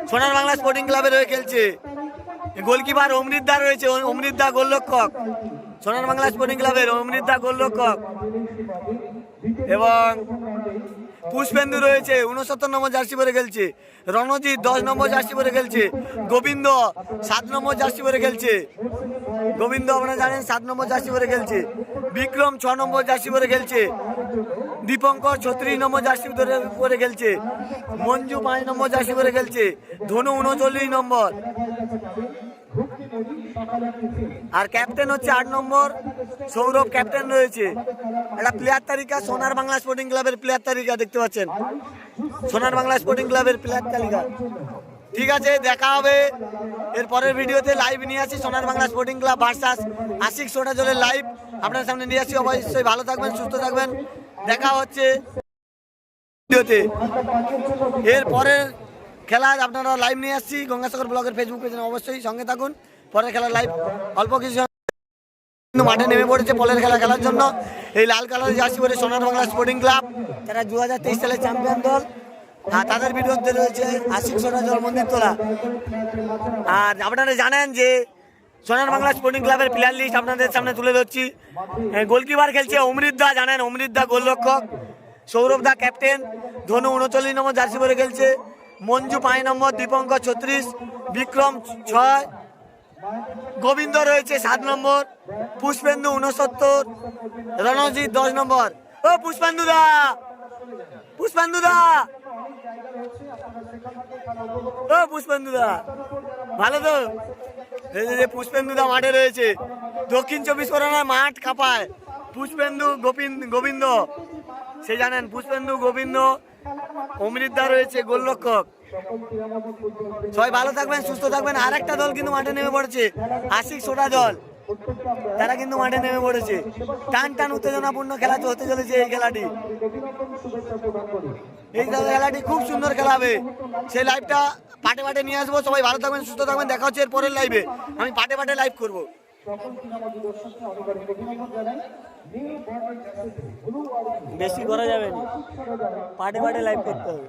সোনার বাংলা স্পোর্টিং ক্লাবের হয়ে খেলছে। গোলকিপার অমৃত দা রয়েছে, অমৃত দা গোলরক্ষক। সোনার বাংলা স্পোর্টিং ক্লাবের অমৃতা গোলরক্ষক এবং পুষ্পেন্দু রয়েছে 69 নম্বর জার্সি পরে খেলছে, রণজিৎ 10 নম্বর জার্সি পরে খেলছে, গোবিন্দ 7 নম্বর জার্সি পরে খেলছে, গোবিন্দ আপনারা জানেন 7 নম্বর জার্সি পরে খেলছে, বিক্রম 6 নম্বর জার্সি পরে খেলছে, দীপঙ্কর 36 নম্বর জার্সি পরে খেলছে, মঞ্জু 5 নম্বর জার্সি পরে খেলছে, ধনু 39 নম্বর, আর ক্যাপ্টেন হচ্ছে 8 নম্বর সৌরভ ক্যাপ্টেন রয়েছে। একটা প্লেয়ার তালিকা সোনার বাংলা স্পোর্টিং ক্লাবের প্লেয়ার তালিকা দেখতে পাচ্ছেন, সোনার বাংলা স্পোর্টিং ক্লাবের প্লেয়ার তালিকা। ঠিক আছে, দেখা হবে এর পরের ভিডিওতে। লাইভ নিয়ে আসি Sonar Bangla sporting club versus Ashik সোটা জলের লাইভ আপনার সামনে নিয়ে আসি। অবশ্যই ভালো থাকবেন, সুস্থ থাকবেন, দেখা হচ্ছে ভিডিওতে। এর পরের খেলা আপনারা লাইভ নিয়ে আসছি গঙ্গাসাগর ব্লগের ফেসবুক পেজে, অবশ্যই সঙ্গে থাকুন। পরের খেলা লাইভ অল্প কিছু মাঠে নেমে পড়েছে পরের খেলা খেলার জন্য। এই লাল কালার জার্সি পরে সোনার বাংলা স্পোর্টিং ক্লাব, তারা 2023 সালের চ্যাম্পিয়ন দল। তাদের বিরুদ্ধে রয়েছে আশিক সোনা জল মন্দির তোলা। আর আপনারা জানেন যে সোনার বাংলা স্পোর্টিং ক্লাবের প্লেয়ার লিস্ট আপনাদের সামনে তুলে ধরছি। গোলকিপার খেলছে অমৃতদা, জানেন অমৃতদা গোলরক্ষক, সৌরভ দা ক্যাপ্টেন, ধনু 39 নম্বর জার্সি পরে খেলছে, মঞ্জু 5 নম্বর, দীপঙ্কর 36, বিক্রম 6, গোবিন্দ রয়েছে 7 নম্বর, পুষ্পেন্দু 69, রণজিৎ 10 নম্বর। ও পুষ্পেন্দুদা, পুষ্পেন্দুদা, ও পুষ্পেন্দুদা, ভালো তো? এই যে পুষ্পেন্দুদা মাঠে রয়েছে। দক্ষিণ 24 পরগনার মাঠ কাঁপায় পুষ্পেন্দু গোবিন্দ, সে জানেন পুষ্পেন্দু গোবিন্দ, অমৃতদা রয়েছে গোলরক্ষক। সবাই ভালো থাকবেন, সুস্থ থাকবেন। আর একটা দল কিন্তু মাঠে নেমে পড়েছে, আশিক সোটা দল, তারা কিন্তু মাঠে নেমে পড়েছে। টান টান উত্তেজনাপূর্ণ খেলা হতে চলেছে এই খেলাটি। এই খেলাটি খুব সুন্দর খেলা হবে। সেই লাইভটা পাটে পাটে নিয়ে আসবো। সবাই ভালো থাকবেন, সুস্থ থাকবেন, দেখা হচ্ছে এর পরের লাইভে। আমি পাটে পাটে লাইভ করবো। বেশি করা যাবে না, পাটে পাটে লাইভ করতে হবে।